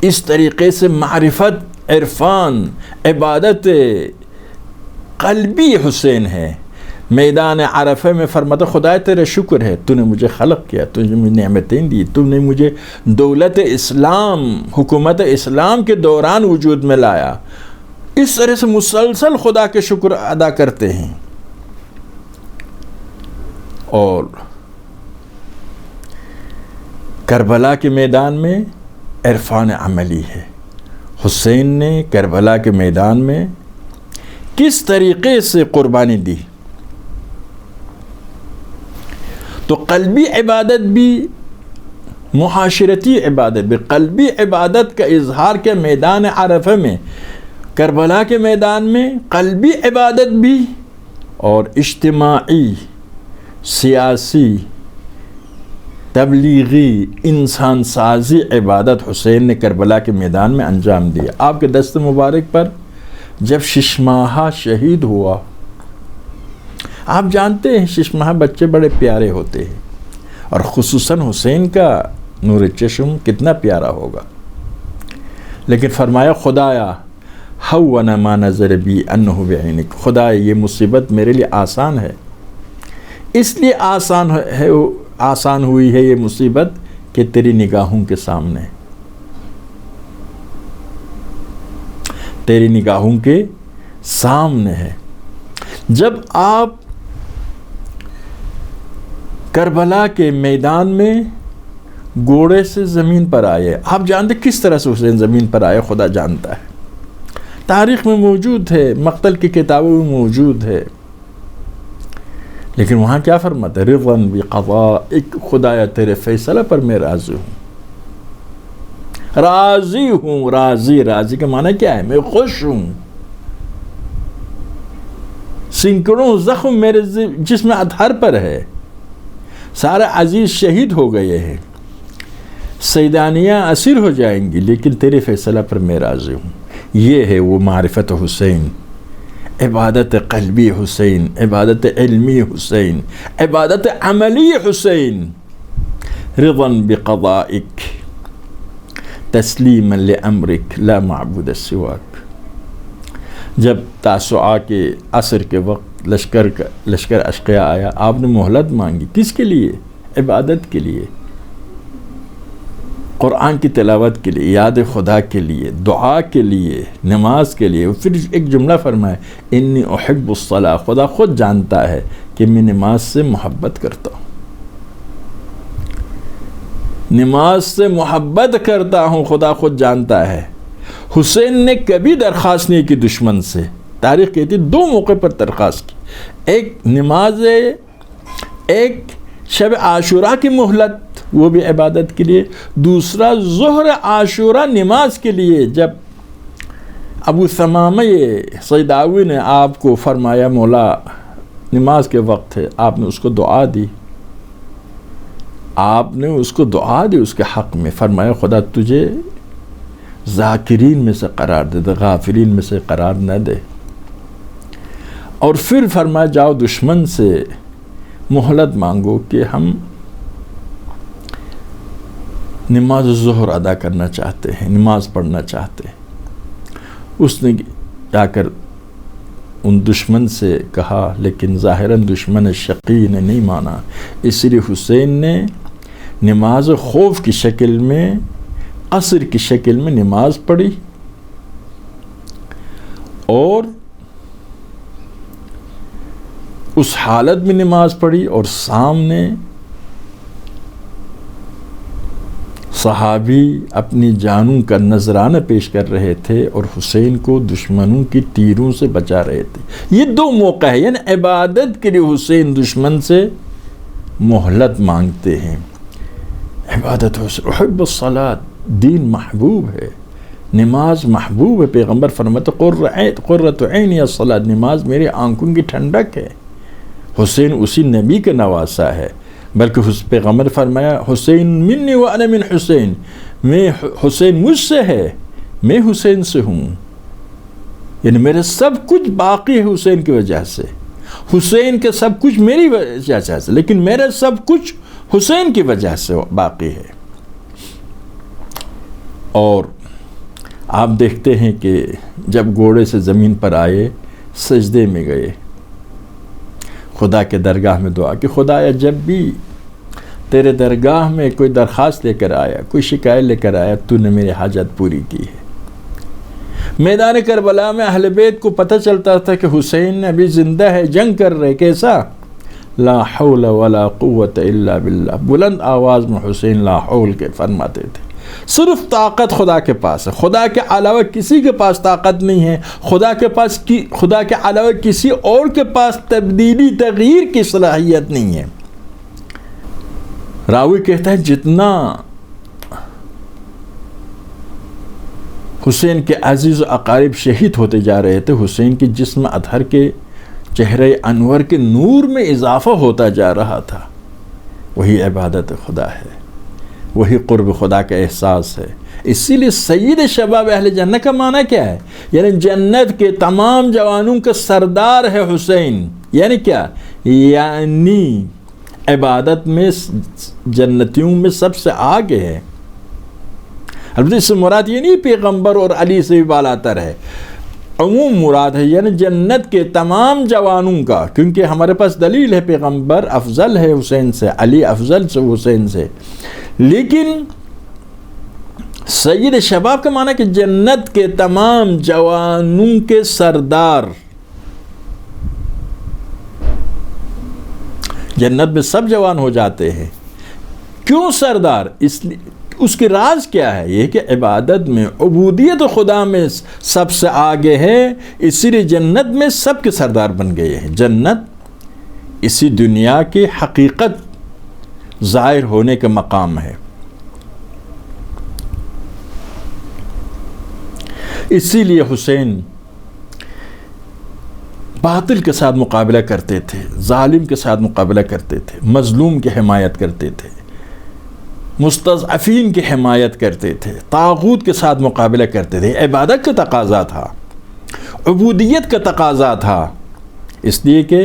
اس طریقے سے معرفت، عرفان، عبادت قلبی حسین ہے. میدان عرفہ میں فرماتا خدایا تیرا شکر ہے، تو نے مجھے خلق کیا، تو نے مجھے نعمتیں دی، تو نے مجھے دولت اسلام، حکومت اسلام کے دوران وجود میں لایا. اس طرح سے مسلسل خدا کے شکر ادا کرتے ہیں. اور کربلا کے میدان میں عرفان عملی ہے. حسین نے کربلا کے میدان میں کس طریقے سے قربانی دی. تو قلبی عبادت بھی، معاشرتی عبادت بھی، قلبی عبادت کا اظہار کیا میدان عرفہ میں، کربلا کے میدان میں. قلبی عبادت بھی اور اجتماعی، سیاسی، تبلیغی، انسان سازی عبادت حسین نے کربلا کے میدان میں انجام دیا. آپ کے دست مبارک پر جب 6 ماہہ شہید ہوا، آپ جانتے ہیں 6 ماہہ بچے بڑے پیارے ہوتے ہیں، اور خصوصاً حسین کا نور چشم کتنا پیارا ہوگا. لیکن فرمایا خدایا ہون ما نظر بی انہ بعینک، خدایا یہ مصیبت میرے لیے آسان ہے، اس لیے آسان ہوئی ہے یہ مصیبت کہ تیری نگاہوں کے سامنے، تیری نگاہوں کے سامنے ہے. جب آپ کربلا کے میدان میں گھوڑے سے زمین پر آئے، آپ جانتے کس طرح سے حسین زمین پر آئے، خدا جانتا ہے. تاریخ میں موجود ہے، مقتل کی کتابوں میں موجود ہے. لیکن وہاں کیا فرماتا ہے؟ رضوان بقضائک، خدایا تیرے فیصلہ پر میں راضی ہوں، راضی ہوں. راضی کا معنی کیا ہے؟ میں خوش ہوں. سینکڑوں زخم میرے جسم اطہر پر ہے، سارے عزیز شہید ہو گئے ہیں، سیدانیاں اسیر ہو جائیں گی، لیکن تیرے فیصلہ پر میں راضی ہوں. یہ ہے وہ معرفت حسین، عبادت قلبی حسین، عبادت علمی حسین، عبادت عملی حسین. رضا بقضائک تسلیما لامرک لا معبود سواک. جب تاسوعا کے عصر کے وقت لشکر اشقیاء آیا، آپ نے مہلت مانگی. کس کے لیے؟ عبادت کے لیے، قرآن کی تلاوت کے لیے، یاد خدا کے لیے، دعا کے لیے، نماز کے لیے. پھر ایک جملہ فرمایا انی احب الصلاۃ، خدا خود جانتا ہے کہ میں نماز سے محبت کرتا ہوں، نماز سے محبت کرتا ہوں، خدا خود جانتا ہے. حسین نے کبھی درخواست نہیں کی دشمن سے. تاریخ کہتی 2 موقع پر درخواست کی، ایک نماز، ایک شب عاشوراء کی مہلت، وہ بھی عبادت کے لیے، دوسرا ظہر عاشوراء نماز کے لیے. جب ابو ثمامہ سیداوی نے آپ کو فرمایا مولا نماز کے وقت ہے، آپ نے اس کو دعا دی، آپ نے اس کو دعا دی اس کے حق میں. فرمایا خدا تجھے ذاکرین میں سے قرار دے، غافلین میں سے قرار نہ دے. اور پھر فرمایا جاؤ دشمن سے مہلت مانگو کہ ہم نماز ظہر ادا کرنا چاہتے ہیں، نماز پڑھنا چاہتے ہیں. اس نے جا کر ان دشمن سے کہا، لیکن ظاہراً دشمن شقی نے نہیں مانا. اس لیے حسین نے نماز خوف کی شکل میں، قصر کی شکل میں نماز پڑھی، اور اس حالت میں نماز پڑھی اور سامنے صحابی اپنی جانوں کا نذرانہ پیش کر رہے تھے اور حسین کو دشمنوں کی تیروں سے بچا رہے تھے۔ یہ دو موقع ہے، یعنی عبادت کے لیے حسین دشمن سے مہلت مانگتے ہیں۔ عبادت احب الصلاۃ، دین محبوب ہے، نماز محبوب ہے۔ پیغمبر فرماتے قرۃ عینی الصلاۃ، نماز میری آنکھوں کی ٹھنڈک ہے۔ حسین اسی نبی کا نواسا ہے، بلکہ پیغمبر فرمایا حسین منی وانا من حسین، میں حسین مجھ سے ہے، میں حسین سے ہوں، یعنی میرا سب کچھ باقی ہے حسین کی وجہ سے۔ حسین کا سب کچھ میری وجہ سے، لیکن میرا سب کچھ حسین کی وجہ سے باقی ہے۔ اور آپ دیکھتے ہیں کہ جب گھوڑے سے زمین پر آئے، سجدے میں گئے، خدا کے درگاہ میں دعا کہ خدایا جب بھی تیرے درگاہ میں کوئی درخواست لے کر آیا، کوئی شکایت لے کر آیا، تو نے میری حاجت پوری کی ہے۔ میدان کربلا میں اہل بیت کو پتہ چلتا تھا کہ حسین ابھی زندہ ہے، جنگ کر رہے، کیسا؟ لا حول ولا قوت الا باللہ، بلند آواز میں حسین لا حول کے فرماتے تھے۔ صرف طاقت خدا کے پاس ہے، خدا کے علاوہ کسی کے پاس طاقت نہیں ہے، خدا کے علاوہ کسی اور کے پاس تبدیلی تغییر کی صلاحیت نہیں ہے۔ راوی کہتا ہے جتنا حسین کے عزیز و اقارب شہید ہوتے جا رہے تھے، حسین کے جسم اطہر کے چہرے انور کے نور میں اضافہ ہوتا جا رہا تھا۔ وہی عبادت خدا ہے، وہی قرب خدا کا احساس ہے۔ اسی لیے سید شباب اہل جنت کا معنی کیا ہے؟ یعنی جنت کے تمام جوانوں کا سردار ہے حسین۔ یعنی کیا؟ یعنی عبادت میں جنتیوں میں سب سے آگے ہے۔ البتہ اس سے مراد یہ نہیں پیغمبر اور علی سے بھی بالاتر ہے، عموم مراد ہے، یعنی جنت کے تمام جوانوں کا، کیونکہ ہمارے پاس دلیل ہے پیغمبر افضل ہے حسین سے، علی افضل سے حسین سے، لیکن سید شباب کا معنی کہ جنت کے تمام جوانوں کے سردار۔ جنت میں سب جوان ہو جاتے ہیں، کیوں سردار؟ اس کے راز کیا ہے؟ یہ کہ عبادت میں، عبودیت خدا میں سب سے آگے ہے، اسی لیے جنت میں سب کے سردار بن گئے ہیں۔ جنت اسی دنیا کی حقیقت ظاہر ہونے کا مقام ہے۔ اسی لیے حسین باطل کے ساتھ مقابلہ کرتے تھے، ظالم کے ساتھ مقابلہ کرتے تھے، مظلوم کی حمایت کرتے تھے، مستضعفین کی حمایت کرتے تھے، طاغوت کے ساتھ مقابلہ کرتے تھے۔ عبادت کا تقاضا تھا، عبودیت کا تقاضا تھا، اس لیے کہ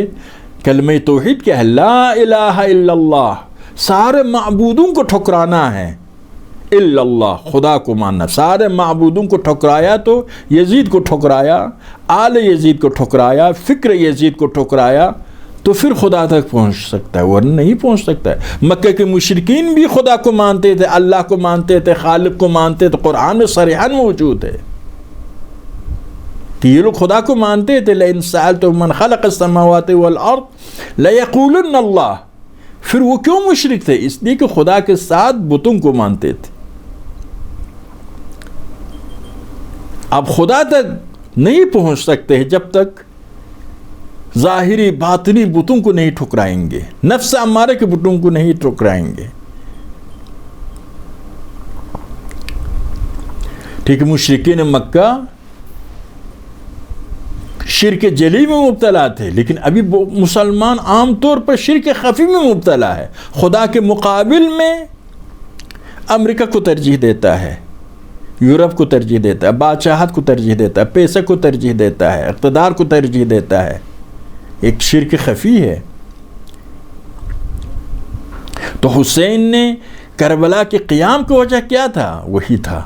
کلمہ توحید کیا ہے؟ لا الہ الا اللہ، سارے معبودوں کو ٹھکرانا ہے، الا اللہ، خدا کو ماننا۔ سارے معبودوں کو ٹھکرایا تو یزید کو ٹھکرایا، آل یزید کو ٹھکرایا، فکر یزید کو ٹھکرایا، تو پھر خدا تک پہنچ سکتا ہے، ورنہ نہیں پہنچ سکتا ہے۔ مکہ کے مشرکین بھی خدا کو مانتے تھے، اللہ کو مانتے تھے، خالق کو مانتے تھے، قرآن میں صریحاً موجود ہے کہ یہ لوگ خدا کو مانتے تھے۔ لئن سألتم من خلق السماوات والارض لیقولن اللہ۔ پھر وہ کیوں مشرک تھے؟ اس لیے کہ خدا کے ساتھ بتوں کو مانتے تھے۔ اب خدا تک نہیں پہنچ سکتے ہیں جب تک ظاہری باطنی بتوں کو نہیں ٹھکرائیں گے، نفس امارہ کے بتوں کو نہیں ٹھکرائیں گے۔ ٹھیک ہے، مشرکین مکہ شرک جلی میں مبتلا تھے، لیکن ابھی مسلمان عام طور پر شرک خفی میں مبتلا ہے۔ خدا کے مقابل میں امریکہ کو ترجیح دیتا ہے، یورپ کو ترجیح دیتا ہے، بادشاہت کو ترجیح دیتا ہے، پیسے کو ترجیح دیتا ہے، اقتدار کو ترجیح دیتا ہے۔ ایک شرک خفی ہے۔ تو حسین نے کربلا کے قیام کی وجہ کیا تھا؟ وہی تھا،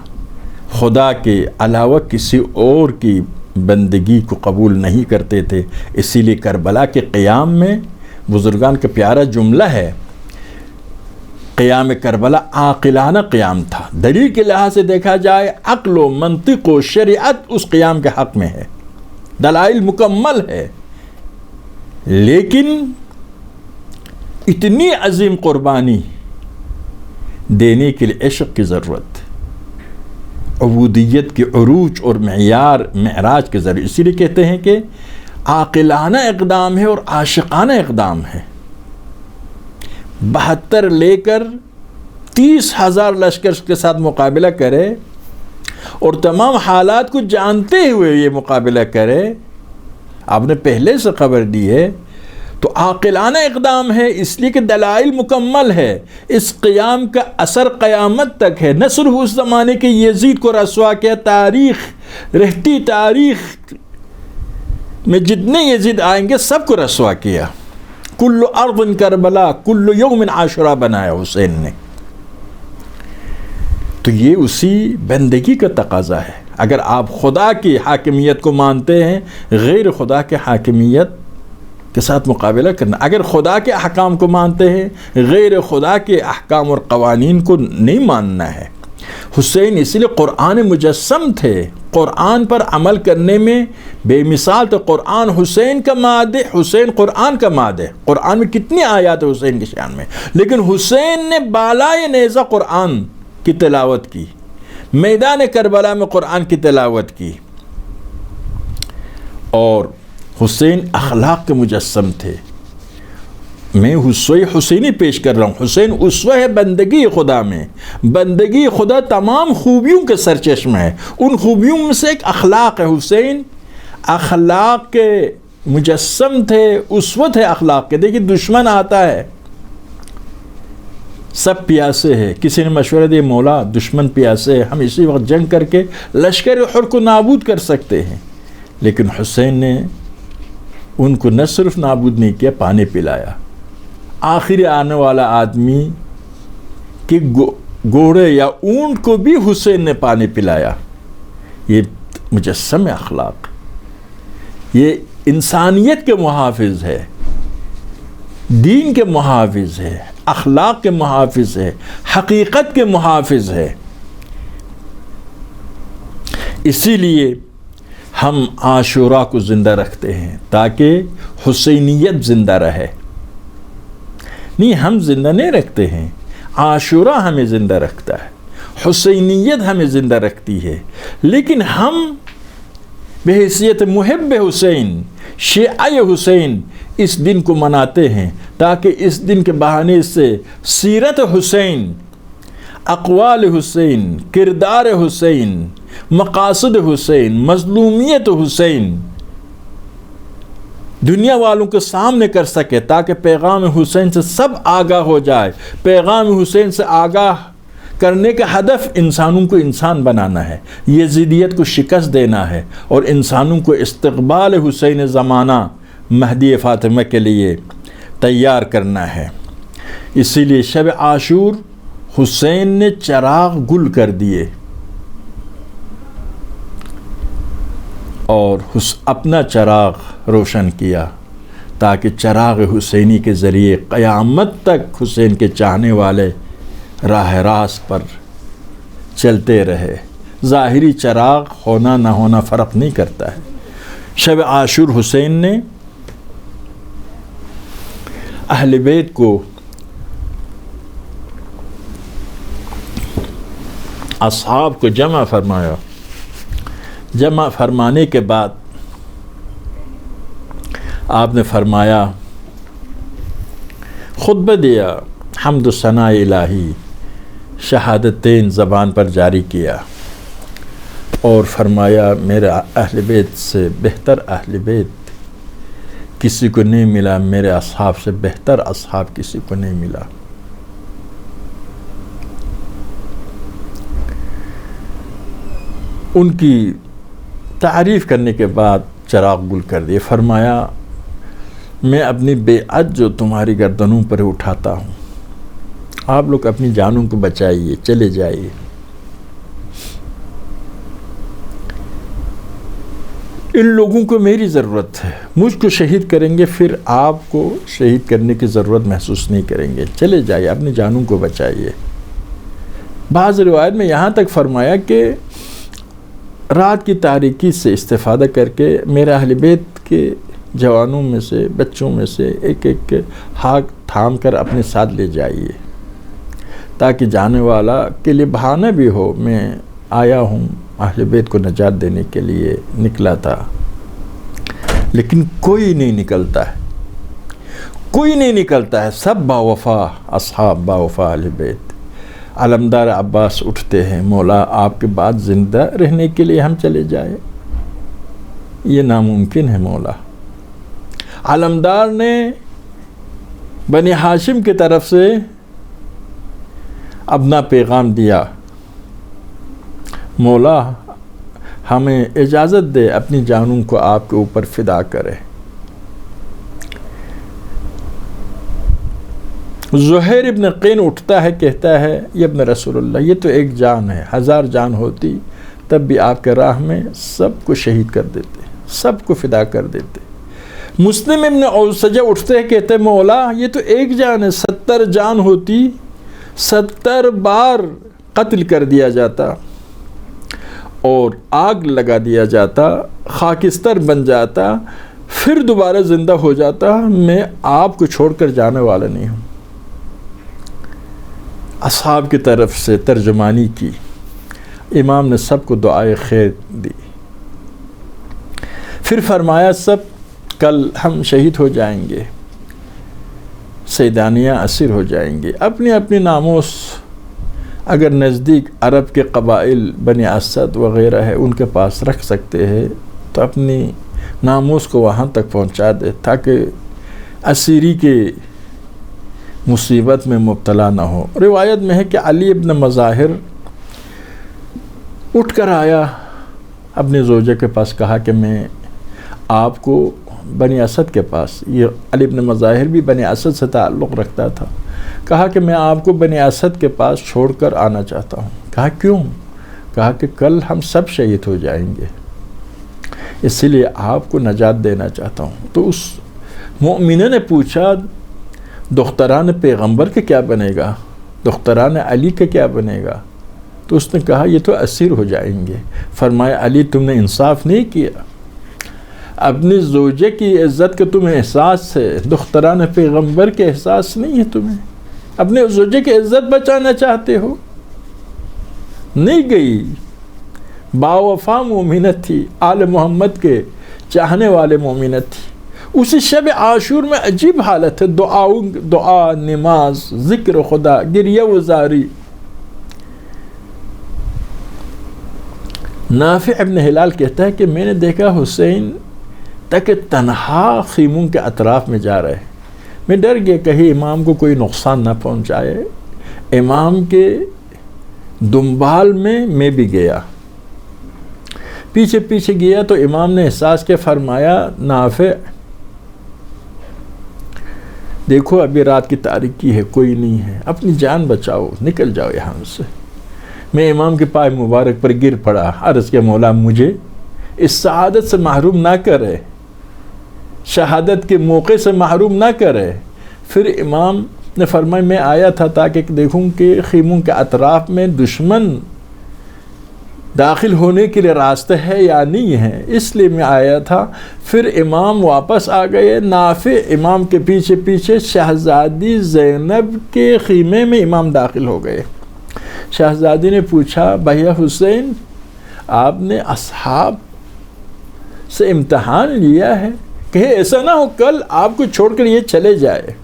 خدا کے علاوہ کسی اور کی بندگی کو قبول نہیں کرتے تھے۔ اسی لیے کربلا کے قیام میں بزرگان کا پیارا جملہ ہے، قیام کربلا عاقلانہ قیام تھا، دلیل کے لحاظ سے دیکھا جائے عقل و منطق و شریعت اس قیام کے حق میں ہے، دلائل مکمل ہے، لیکن اتنی عظیم قربانی دینے کے لیے عشق کی ضرورت، عبودیت کے عروج اور معراج کے ذریعے، اسی لیے کہتے ہیں کہ عاقلانہ اقدام ہے اور عاشقانہ اقدام ہے۔ 72 لے کر 30,000 لشکر کے ساتھ مقابلہ کرے اور تمام حالات کو جانتے ہوئے یہ مقابلہ کرے، آپ نے پہلے سے خبر دی ہے، تو عاقلانہ اقدام ہے، اس لیے کہ دلائل مکمل ہے، اس قیام کا اثر قیامت تک ہے، نہ صرف اس زمانے کے یزید کو رسوا کیا، رہتی تاریخ میں جتنے یزید آئیں گے سب کو رسوا کیا۔ کل ارض کربلا کل یوم عاشورہ بنایا حسین نے۔ تو یہ اسی بندگی کا تقاضا ہے۔ اگر آپ خدا کی حاکمیت کو مانتے ہیں، غیر خدا کے حاکمیت کے ساتھ مقابلہ کرنا، اگر خدا کے احکام کو مانتے ہیں، غیر خدا کے احکام اور قوانین کو نہیں ماننا ہے۔ حسین اس لیے قرآن مجسم تھے، قرآن پر عمل کرنے میں بے مثال تھے۔ قرآن حسین کا مادح، حسین قرآن کا مادح۔ قرآن میں کتنی آیات ہیں حسین کی شان میں، لیکن حسین نے بالائے نیزہ قرآن کی تلاوت کی، میدان کربلا میں قرآن کی تلاوت کی، اور حسین اخلاق کے مجسم تھے۔ میں اسوہ حسینی پیش کر رہا ہوں۔ حسین اسوہ ہے بندگی خدا میں، بندگی خدا تمام خوبیوں کے سرچشمہ ہے، ان خوبیوں میں سے ایک اخلاق ہے۔ حسین اخلاق کے مجسم تھے، اسوہ تھے اخلاق کے۔ دیکھیے دشمن آتا ہے، سب پیاسے ہیں، کسی نے مشورہ دیا مولا دشمن پیاسے ہے، ہم اسی وقت جنگ کر کے لشکر حر کو نابود کر سکتے ہیں، لیکن حسین نے ان کو نہ صرف نابود نہیں کیا، پانی پلایا۔ آخری آنے والا آدمی کہ گھوڑے یا اونٹ کو بھی حسین نے پانی پلایا۔ یہ مجسم اخلاق، یہ انسانیت کے محافظ ہے، دین کے محافظ ہے، اخلاق کے محافظ ہے، حقیقت کے محافظ ہے۔ اسی لیے ہم عاشورہ کو زندہ رکھتے ہیں تاکہ حسینیت زندہ رہے۔ نہیں، ہم زندہ نہیں رکھتے ہیں، عاشورہ ہمیں زندہ رکھتا ہے، حسینیت ہمیں زندہ رکھتی ہے، لیکن ہم بحیثیت محب حسین، شیعہ حسین اس دن کو مناتے ہیں تاکہ اس دن کے بہانے سے سیرت حسین، اقوال حسین، کردار حسین، مقاصد حسین، مظلومیت حسین دنیا والوں کے سامنے کر سکے، تاکہ پیغام حسین سے سب آگاہ ہو جائے۔ پیغام حسین سے آگاہ کرنے کا ہدف انسانوں کو انسان بنانا ہے، یزیدیت کو شکست دینا ہے، اور انسانوں کو استقبال حسین زمانہ مہدی فاطمہ کے لیے تیار کرنا ہے۔ اسی لیے شب عاشور حسین نے چراغ گل کر دیے اور اپنا چراغ روشن کیا، تاکہ چراغ حسینی کے ذریعے قیامت تک حسین کے چاہنے والے راہ راست پر چلتے رہے۔ ظاہری چراغ ہونا نہ ہونا فرق نہیں کرتا ہے۔ شب عاشور حسین نے اہل بیت کو اصحاب کو جمع فرمایا۔ جمع فرمانے کے بعد آپ نے فرمایا، خطبہ دیا، حمد و ثناء الہی، شہادتین زبان پر جاری کیا، اور فرمایا میرے اہل بیت سے بہتر اہل بیت کسی کو نہیں ملا، میرے اصحاب سے بہتر اصحاب کسی کو نہیں ملا۔ ان کی تعریف کرنے کے بعد چراغ گل کر دیے۔ فرمایا میں اپنی بیعت جو تمہاری گردنوں پر اٹھاتا ہوں، آپ لوگ اپنی جانوں کو بچائیے، چلے جائیے۔ ان لوگوں کو میری ضرورت ہے، مجھ کو شہید کریں گے پھر آپ کو شہید کرنے کی ضرورت محسوس نہیں کریں گے، چلے جائیے اپنی جانوں کو بچائیے۔ بعض روایت میں یہاں تک فرمایا کہ رات کی تاریکی سے استفادہ کر کے میرے اہل بیت کے جوانوں میں سے، بچوں میں سے ایک ایک ہاتھ تھام کر اپنے ساتھ لے جائیے، تاکہ جانے والا کے لیے بہانہ بھی ہو، میں آیا ہوں اہل بیت کو نجات دینے کے لیے نکلا تھا۔ لیکن کوئی نہیں نکلتا ہے، کوئی نہیں نکلتا ہے، سب باوفا اصحاب، باوفا اہل بیت۔ علمدار عباس اٹھتے ہیں، مولا آپ کے بعد زندہ رہنے کے لیے ہم چلے جائیں، یہ ناممکن ہے مولا۔ علمدار نے بنی ہاشم کی طرف سے اپنا پیغام دیا، مولا ہمیں اجازت دے اپنی جانوں کو آپ کے اوپر فدا کرے۔ زہیر ابن قین اٹھتا ہے، کہتا ہے یہ ابن رسول اللہ، یہ تو ایک جان ہے، 1000 جان ہوتی تب بھی آپ کے راہ میں سب کو شہید کر دیتے، سب کو فدا کر دیتے۔ مسلم ابن اوسجہ اٹھتے ہیں، کہتے ہیں مولا یہ تو ایک جان ہے، 70 جان ہوتی 70 بار قتل کر دیا جاتا اور آگ لگا دیا جاتا، خاکستر بن جاتا، پھر دوبارہ زندہ ہو جاتا، میں آپ کو چھوڑ کر جانے والا نہیں ہوں۔ اصحاب کی طرف سے ترجمانی کی، امام نے سب کو دعائے خیر دی، پھر فرمایا سب کل ہم شہید ہو جائیں گے، سیدانیہ اسیر ہو جائیں گے، اپنی اپنی ناموس اگر نزدیک عرب کے قبائل بنی اسد وغیرہ ہے ان کے پاس رکھ سکتے ہیں تو اپنی ناموس کو وہاں تک پہنچا دے تاکہ اسیری کے مصیبت میں مبتلا نہ ہو۔ روایت میں ہے کہ علی ابن مظاہر اٹھ کر آیا، اپنے زوجہ کے پاس کہا کہ میں آپ کو بنی اسد کے پاس، یہ علی ابن مظاہر بھی بنی اسد سے تعلق رکھتا تھا، کہا کہ میں آپ کو بنی اسد کے پاس چھوڑ کر آنا چاہتا ہوں۔ کہا کیوں؟ کہا کہ کل ہم سب شہید ہو جائیں گے، اس لیے آپ کو نجات دینا چاہتا ہوں۔ تو اس مومنہ نے پوچھا دختران پیغمبر کا کیا بنے گا، دختران علی کا کیا بنے گا؟ تو اس نے کہا یہ تو اسیر ہو جائیں گے۔ فرمایا علی تم نے انصاف نہیں کیا، اپنی زوجہ کی عزت کا تمہیں احساس ہے، دختران پیغمبر کے احساس نہیں ہے تمہیں، اپنے زوجہ کی عزت بچانا چاہتے ہو۔ نہیں گئی، باوفا مومنت تھی، آل محمد کے چاہنے والے مومنت تھی۔ اسی شب عاشور میں عجیب حالت ہے، دعا، نماز، ذکر خدا، گریہ و زاری۔ نافع ابن ہلال کہتا ہے کہ میں نے دیکھا حسین تک تنہا خیموں کے اطراف میں جا رہے، میں ڈر گیا کہیں امام کو کوئی نقصان نہ پہنچائے، امام کے دنبال میں بھی گیا، پیچھے پیچھے گیا تو امام نے احساس کیا، فرمایا نافع دیکھو ابھی رات کی تاریکی ہے، کوئی نہیں ہے، اپنی جان بچاؤ، نکل جاؤ یہاں سے۔ میں امام کے پائے مبارک پر گر پڑا، عرض کیا مولا مجھے اس سعادت سے محروم نہ کرے، شہادت کے موقع سے محروم نہ کرے۔ پھر امام نے فرمایا میں آیا تھا تاکہ دیکھوں کہ خیموں کے اطراف میں دشمن داخل ہونے کے لیے راستہ ہے یا نہیں ہے، اس لیے میں آیا تھا۔ پھر امام واپس آ گئے، نافع امام کے پیچھے پیچھے شہزادی زینب کے خیمے میں امام داخل ہو گئے۔ شہزادی نے پوچھا بھیا حسین آپ نے اصحاب سے امتحان لیا ہے، کہیں ایسا نہ ہو کل آپ کو چھوڑ کر یہ چلے جائے۔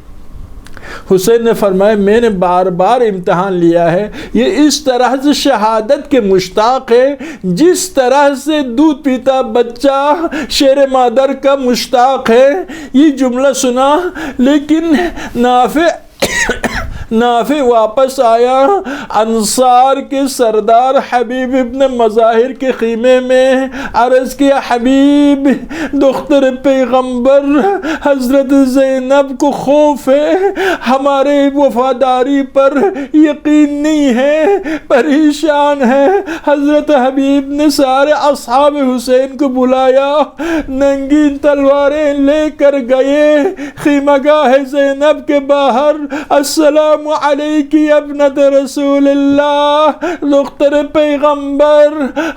حسین نے فرمایا میں نے بار بار امتحان لیا ہے، یہ اس طرح سے شہادت کے مشتاق ہے جس طرح سے دودھ پیتا بچہ شیر مادر کا مشتاق ہے۔ یہ جملہ سنا، لیکن نافع واپس آیا، انصار کے سردار حبیب ابن مظاہر کے خیمے میں عرض کیا، حبیب دختر پیغمبر حضرت زینب کو خوف ہے، ہمارے وفاداری پر یقین نہیں ہے، پریشان ہے۔ حضرت حبیب نے سارے اصحاب حسین کو بلایا، ننگی تلواریں لے کر گئے خیمہ گاہ زینب کے باہر۔ السلام علیکی ابنت رسول اللہ، دختر پیغمبر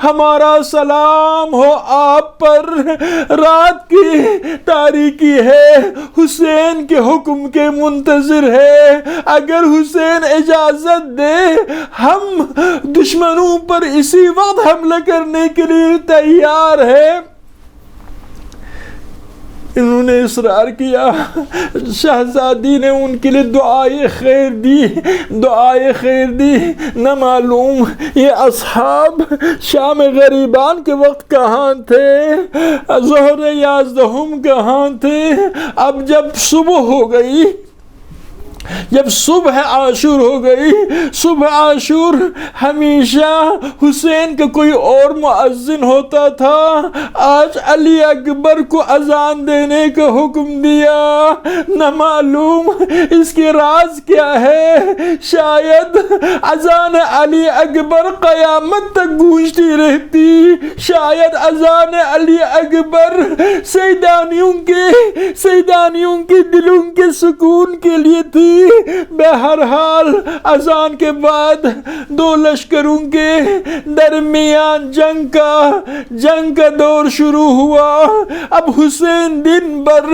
ہمارا سلام ہو آپ پر، رات کی تاریکی ہے، حسین کے حکم کے منتظر ہے، اگر حسین اجازت دے ہم دشمنوں پر اسی وقت حملہ کرنے کے لیے تیار ہے۔ انہوں نے اصرار کیا، شہزادی نے ان کے لیے دعائے خیر دی۔ نہ معلوم یہ اصحاب شام غریبان کے وقت کہاں تھے، ظہر یازدہم کہاں تھے۔ اب جب صبح ہو گئی، جب صبح عاشور ہو گئی، صبح عاشور ہمیشہ حسین کا کوئی اور مؤذن ہوتا تھا، آج علی اکبر کو اذان دینے کا حکم دیا۔ نہ معلوم اس کے راز کیا ہے، شاید اذان علی اکبر قیامت تک گونجتی رہتی، شاید اذان علی اکبر سیدانیوں کے دلوں کے سکون کے لیے تھی۔ بہرحال اذان کے بعد دو لشکروں کے درمیان جنگ کا دور شروع ہوا۔ اب حسین دن بھر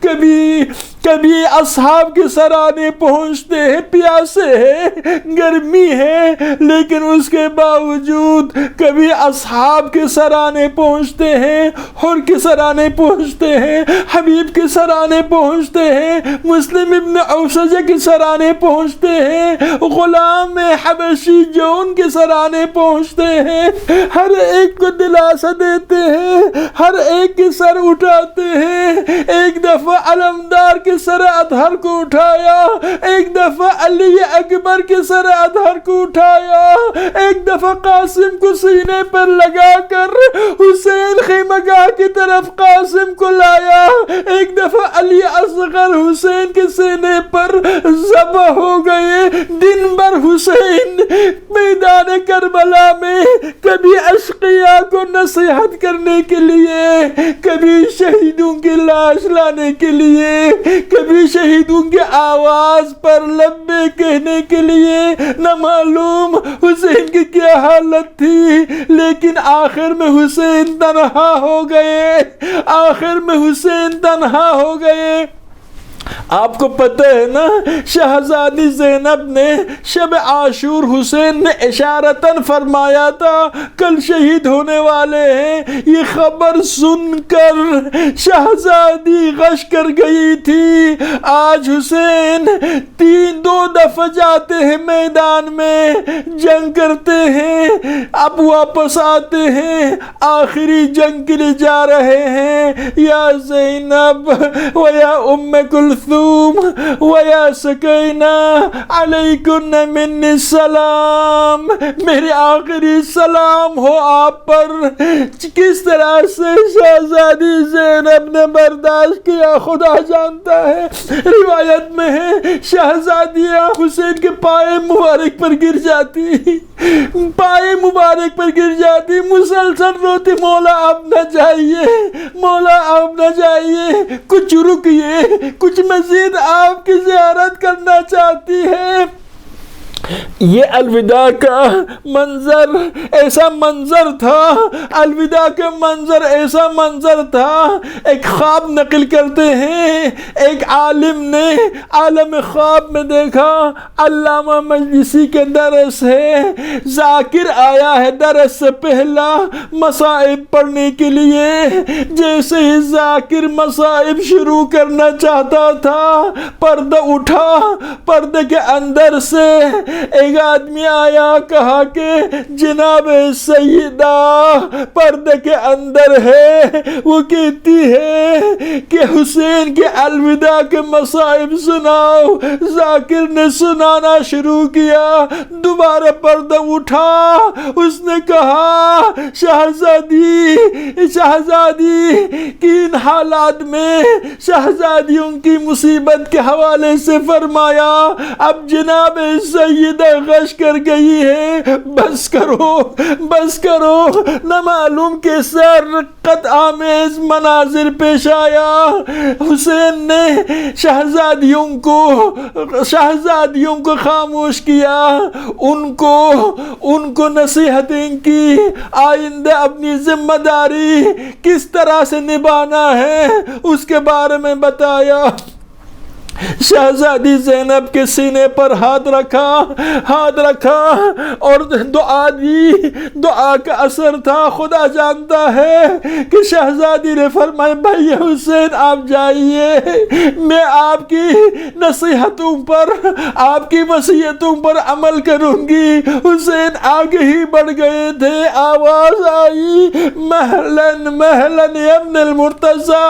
کبھی اصحاب کے سرانے پہنچتے ہیں، پیاسے ہیں، گرمی ہے، لیکن اس کے باوجود کبھی اصحاب کے سرانے پہنچتے ہیں، حر کے سرانے پہنچتے ہیں، حبیب کے سرانے پہنچتے ہیں، مسلم ابن اوسجہ کے سرانے پہنچتے ہیں، غلام حبشی جون کے سرانے پہنچتے ہیں، ہر ایک کو دلاسا دیتے ہیں، ہر ایک کے سر اٹھاتے ہیں۔ ایک دفعہ علمدار کے سر اطہر کو اٹھایا، ایک دفعہ علی اکبر کے سر اطہر کو اٹھایا، ایک دفعہ قاسم کو سینے پر لگا کر حسین خیمہ گاہ کی طرف قاسم کو لایا، ایک دفعہ علی اصغر حسین کے سینے پر ذبح ہو گئے۔ دن بھر حسین میدان کربلا میں کبھی اشقیاء کو نصیحت کرنے کے لیے، کبھی شہیدوں کی لاش لانے کے لیے، کبھی شہیدوں کی آواز پر لبے کہنے کے لیے، نہ معلوم حسین کی کیا حالت تھی، لیکن آخر میں حسین تنہا ہو گئے۔ آپ کو پتہ ہے نا، شہزادی زینب نے شب عاشور حسین نے اشارتاً فرمایا تھا کل شہید ہونے والے ہیں۔ یہ خبر سن کر شہزادی غش کر گئی تھی۔ آج حسین دو دفعہ جاتے ہیں میدان میں، جنگ کرتے ہیں، اب واپس آتے ہیں، آخری جنگ کے لیے جا رہے ہیں۔ یا زینب و یا ام کلثوم وَيَا سَكَيْنَا عَلَيْكُنَّ مِنِّ السَّلَامِ، میرے آخری سلام ہو آپ پر۔ کس طرح سے شہزادی زینب نے برداشت کیا خدا جانتا ہے۔ روایت میں ہے شہزادیاں حسین کے پائے مبارک پر گر جاتی، مسلسل روتی، مولا اب نہ جائیے، کچھ رکیے، کچھ مزید آپ کی زیارت کرنا چاہتی ہے۔ یہ الوداع کا منظر ایسا منظر تھا، ایک خواب نقل کرتے ہیں، ایک عالم نے عالم خواب میں دیکھا علامہ مجلسی کے درس ہے، ذاکر آیا ہے درس سے پہلا مصائب پڑھنے کے لیے۔ جیسے ہی ذاکر مصائب شروع کرنا چاہتا تھا، پردہ اٹھا، پردے کے اندر سے ایک آدمی آیا کہا کہ جناب سیدہ پردے کے اندر ہے، وہ کہتی ہے کہ حسین کے الوداع کے مصائب سناؤ۔ ذاکر نے سنانا شروع کیا، دوبارہ پردہ اٹھا، اس نے کہا شہزادی کی ان حالات میں شہزادیوں کی مصیبت کے حوالے سے فرمایا اب جناب سیدہ غش کر گئی ہے، بس کرو نہ معلوم کیسا رقت آمیز مناظر پیش آیا۔ حسین نے شہزادیوں کو خاموش کیا، ان کو نصیحتیں کی، آئندہ اپنی ذمہ داری کس طرح سے نبھانا ہے اس کے بارے میں بتایا۔ شہزادی زینب کے سینے پر ہاتھ رکھا اور دعا دی۔ دعا کا اثر تھا، خدا جانتا ہے کہ شہزادی نے فرمایا بھائی حسین آپ جائیے، میں آپ کی نصیحتوں پر، آپ کی وصیتوں پر عمل کروں گی۔ حسین آگے ہی بڑھ گئے تھے، آواز آئی مہلن مہلن ابن المرتضی،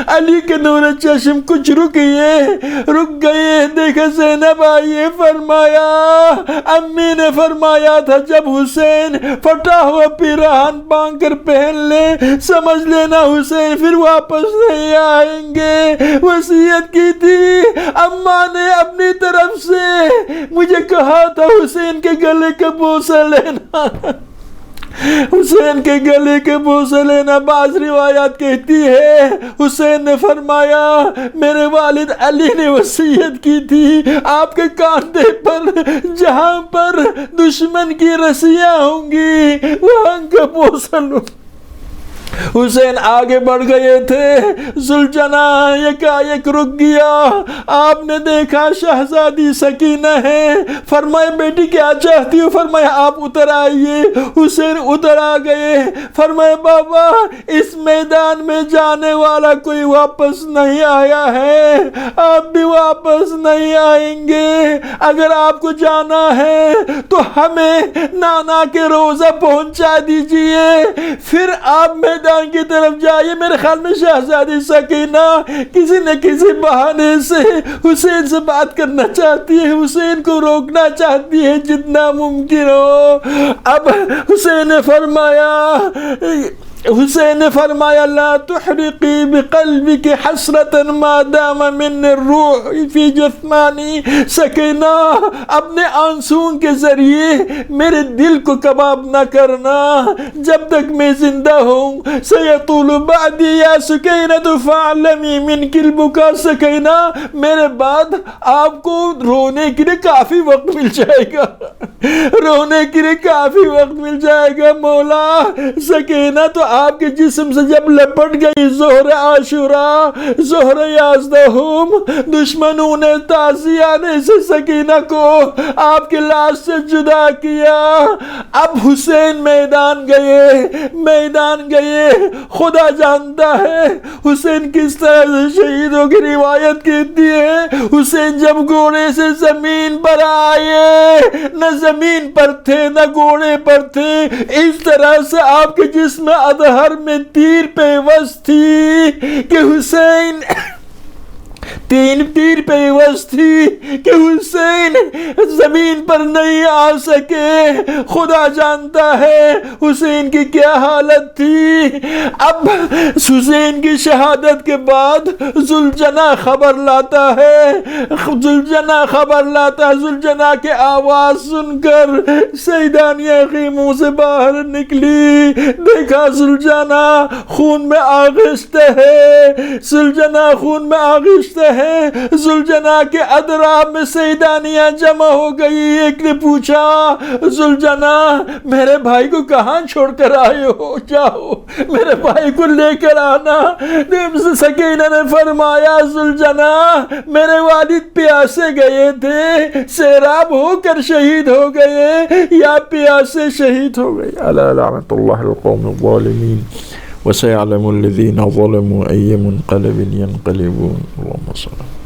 علی کے نور چشم کچھ رک گئے، دیکھا زینب آئیے، فرمایا امی نے فرمایا تھا جب حسین پھٹا ہوا پیراہن باندھ کر پہن لے سمجھ لینا حسین پھر واپس نہیں آئیں گے۔ وصیت کی تھی، اماں نے اپنی طرف سے مجھے کہا تھا حسین کے گلے کا بوسہ لینا، حسین کے گلے کے بوسہ لینا۔ بعض روایات کہتی ہے حسین نے فرمایا میرے والد علی نے وصیت کی تھی آپ کے کاندھے پر جہاں پر دشمن کی رسیاں ہوں گی وہاں کا بوسہ لو۔ حسین آگے بڑھ گئے تھے، ذوالجناح یکایک رک گیا۔ آپ نے دیکھا شہزادی سکینہ ہے، فرمایا بیٹی کیا چاہتی ہو؟ فرمایا آپ اتر آئیے۔ حسین اتر آ گئے، فرمایا بابا اس میدان میں جانے والا کوئی واپس نہیں آیا ہے، آپ بھی واپس نہیں آئیں گے، اگر آپ کو جانا ہے تو ہمیں نانا کے روضہ پہنچا دیجئے، پھر آپ میدان کی طرف جائیے۔ میرے خیال میں شہزادی سکینہ کسی نہ کسی بہانے سے حسین سے بات کرنا چاہتی ہے، حسین کو روکنا چاہتی ہے جتنا ممکن ہو۔ اب حسین نے فرمایا لا تحرقی بقلبک حسرتا ما دام من الروح فی جثمانی، سکینہ اپنے آنسوں کے ذریعے میرے دل کو کباب نہ کرنا جب تک میں زندہ ہوں۔ سیطول بعدی یا سکینہ فاعلمی منک البکا، سکینہ میرے بعد آپ کو رونے کے لیے کافی وقت مل جائے گا، رونے کے لیے کافی وقت مل جائے گا مولا۔ سکینہ تو آپ کے جسم سے جب لپٹ گئی ظہر عاشورا، ظہر یازدہم، دشمنوں نے تازیانے سے سکینہ کو آپ کے لاش سے جدا کیا۔ اب حسین میدان گئے، خدا جانتا ہے حسین کس طرح سے شہید ہو گئے۔ روایت کہتی ہے حسین جب گھوڑے سے زمین پر آئے، نہ زمین پر تھے نہ گھوڑے پر تھے، اس طرح سے آپ کے جسم اظہر میں تیر پیوست تھی کہ حسین تیر پیوست تھی کہ حسین زمین پر نہیں آ سکے۔ خدا جانتا ہے حسین کی کیا حالت تھی۔ اب حسین کی شہادت کے بعد ذوالجناح خبر لاتا ہے، ذوالجناح کے آواز سن کر سیدانیہ خیموں سے باہر نکلی، دیکھا ذوالجناح خون میں آغشت ہے، ذوالجناح کے اطراف میں سیدانیاں جمع ہو گئی۔ ایک نے پوچھا ذوالجناح میرے بھائی کو کہاں چھوڑ کر آئے ہو؟ جاؤ میرے بھائی کو لے کر آنا۔ سکینہ نے فرمایا ذوالجناح میرے والد پیاسے گئے تھے، سیراب ہو کر شہید ہو گئے یا پیاسے شہید ہو گئے۔ الا لعنت اللہ القوم الظالمین وسيعلم الذين ظلموا أي منقلب ينقلبون اللهم صل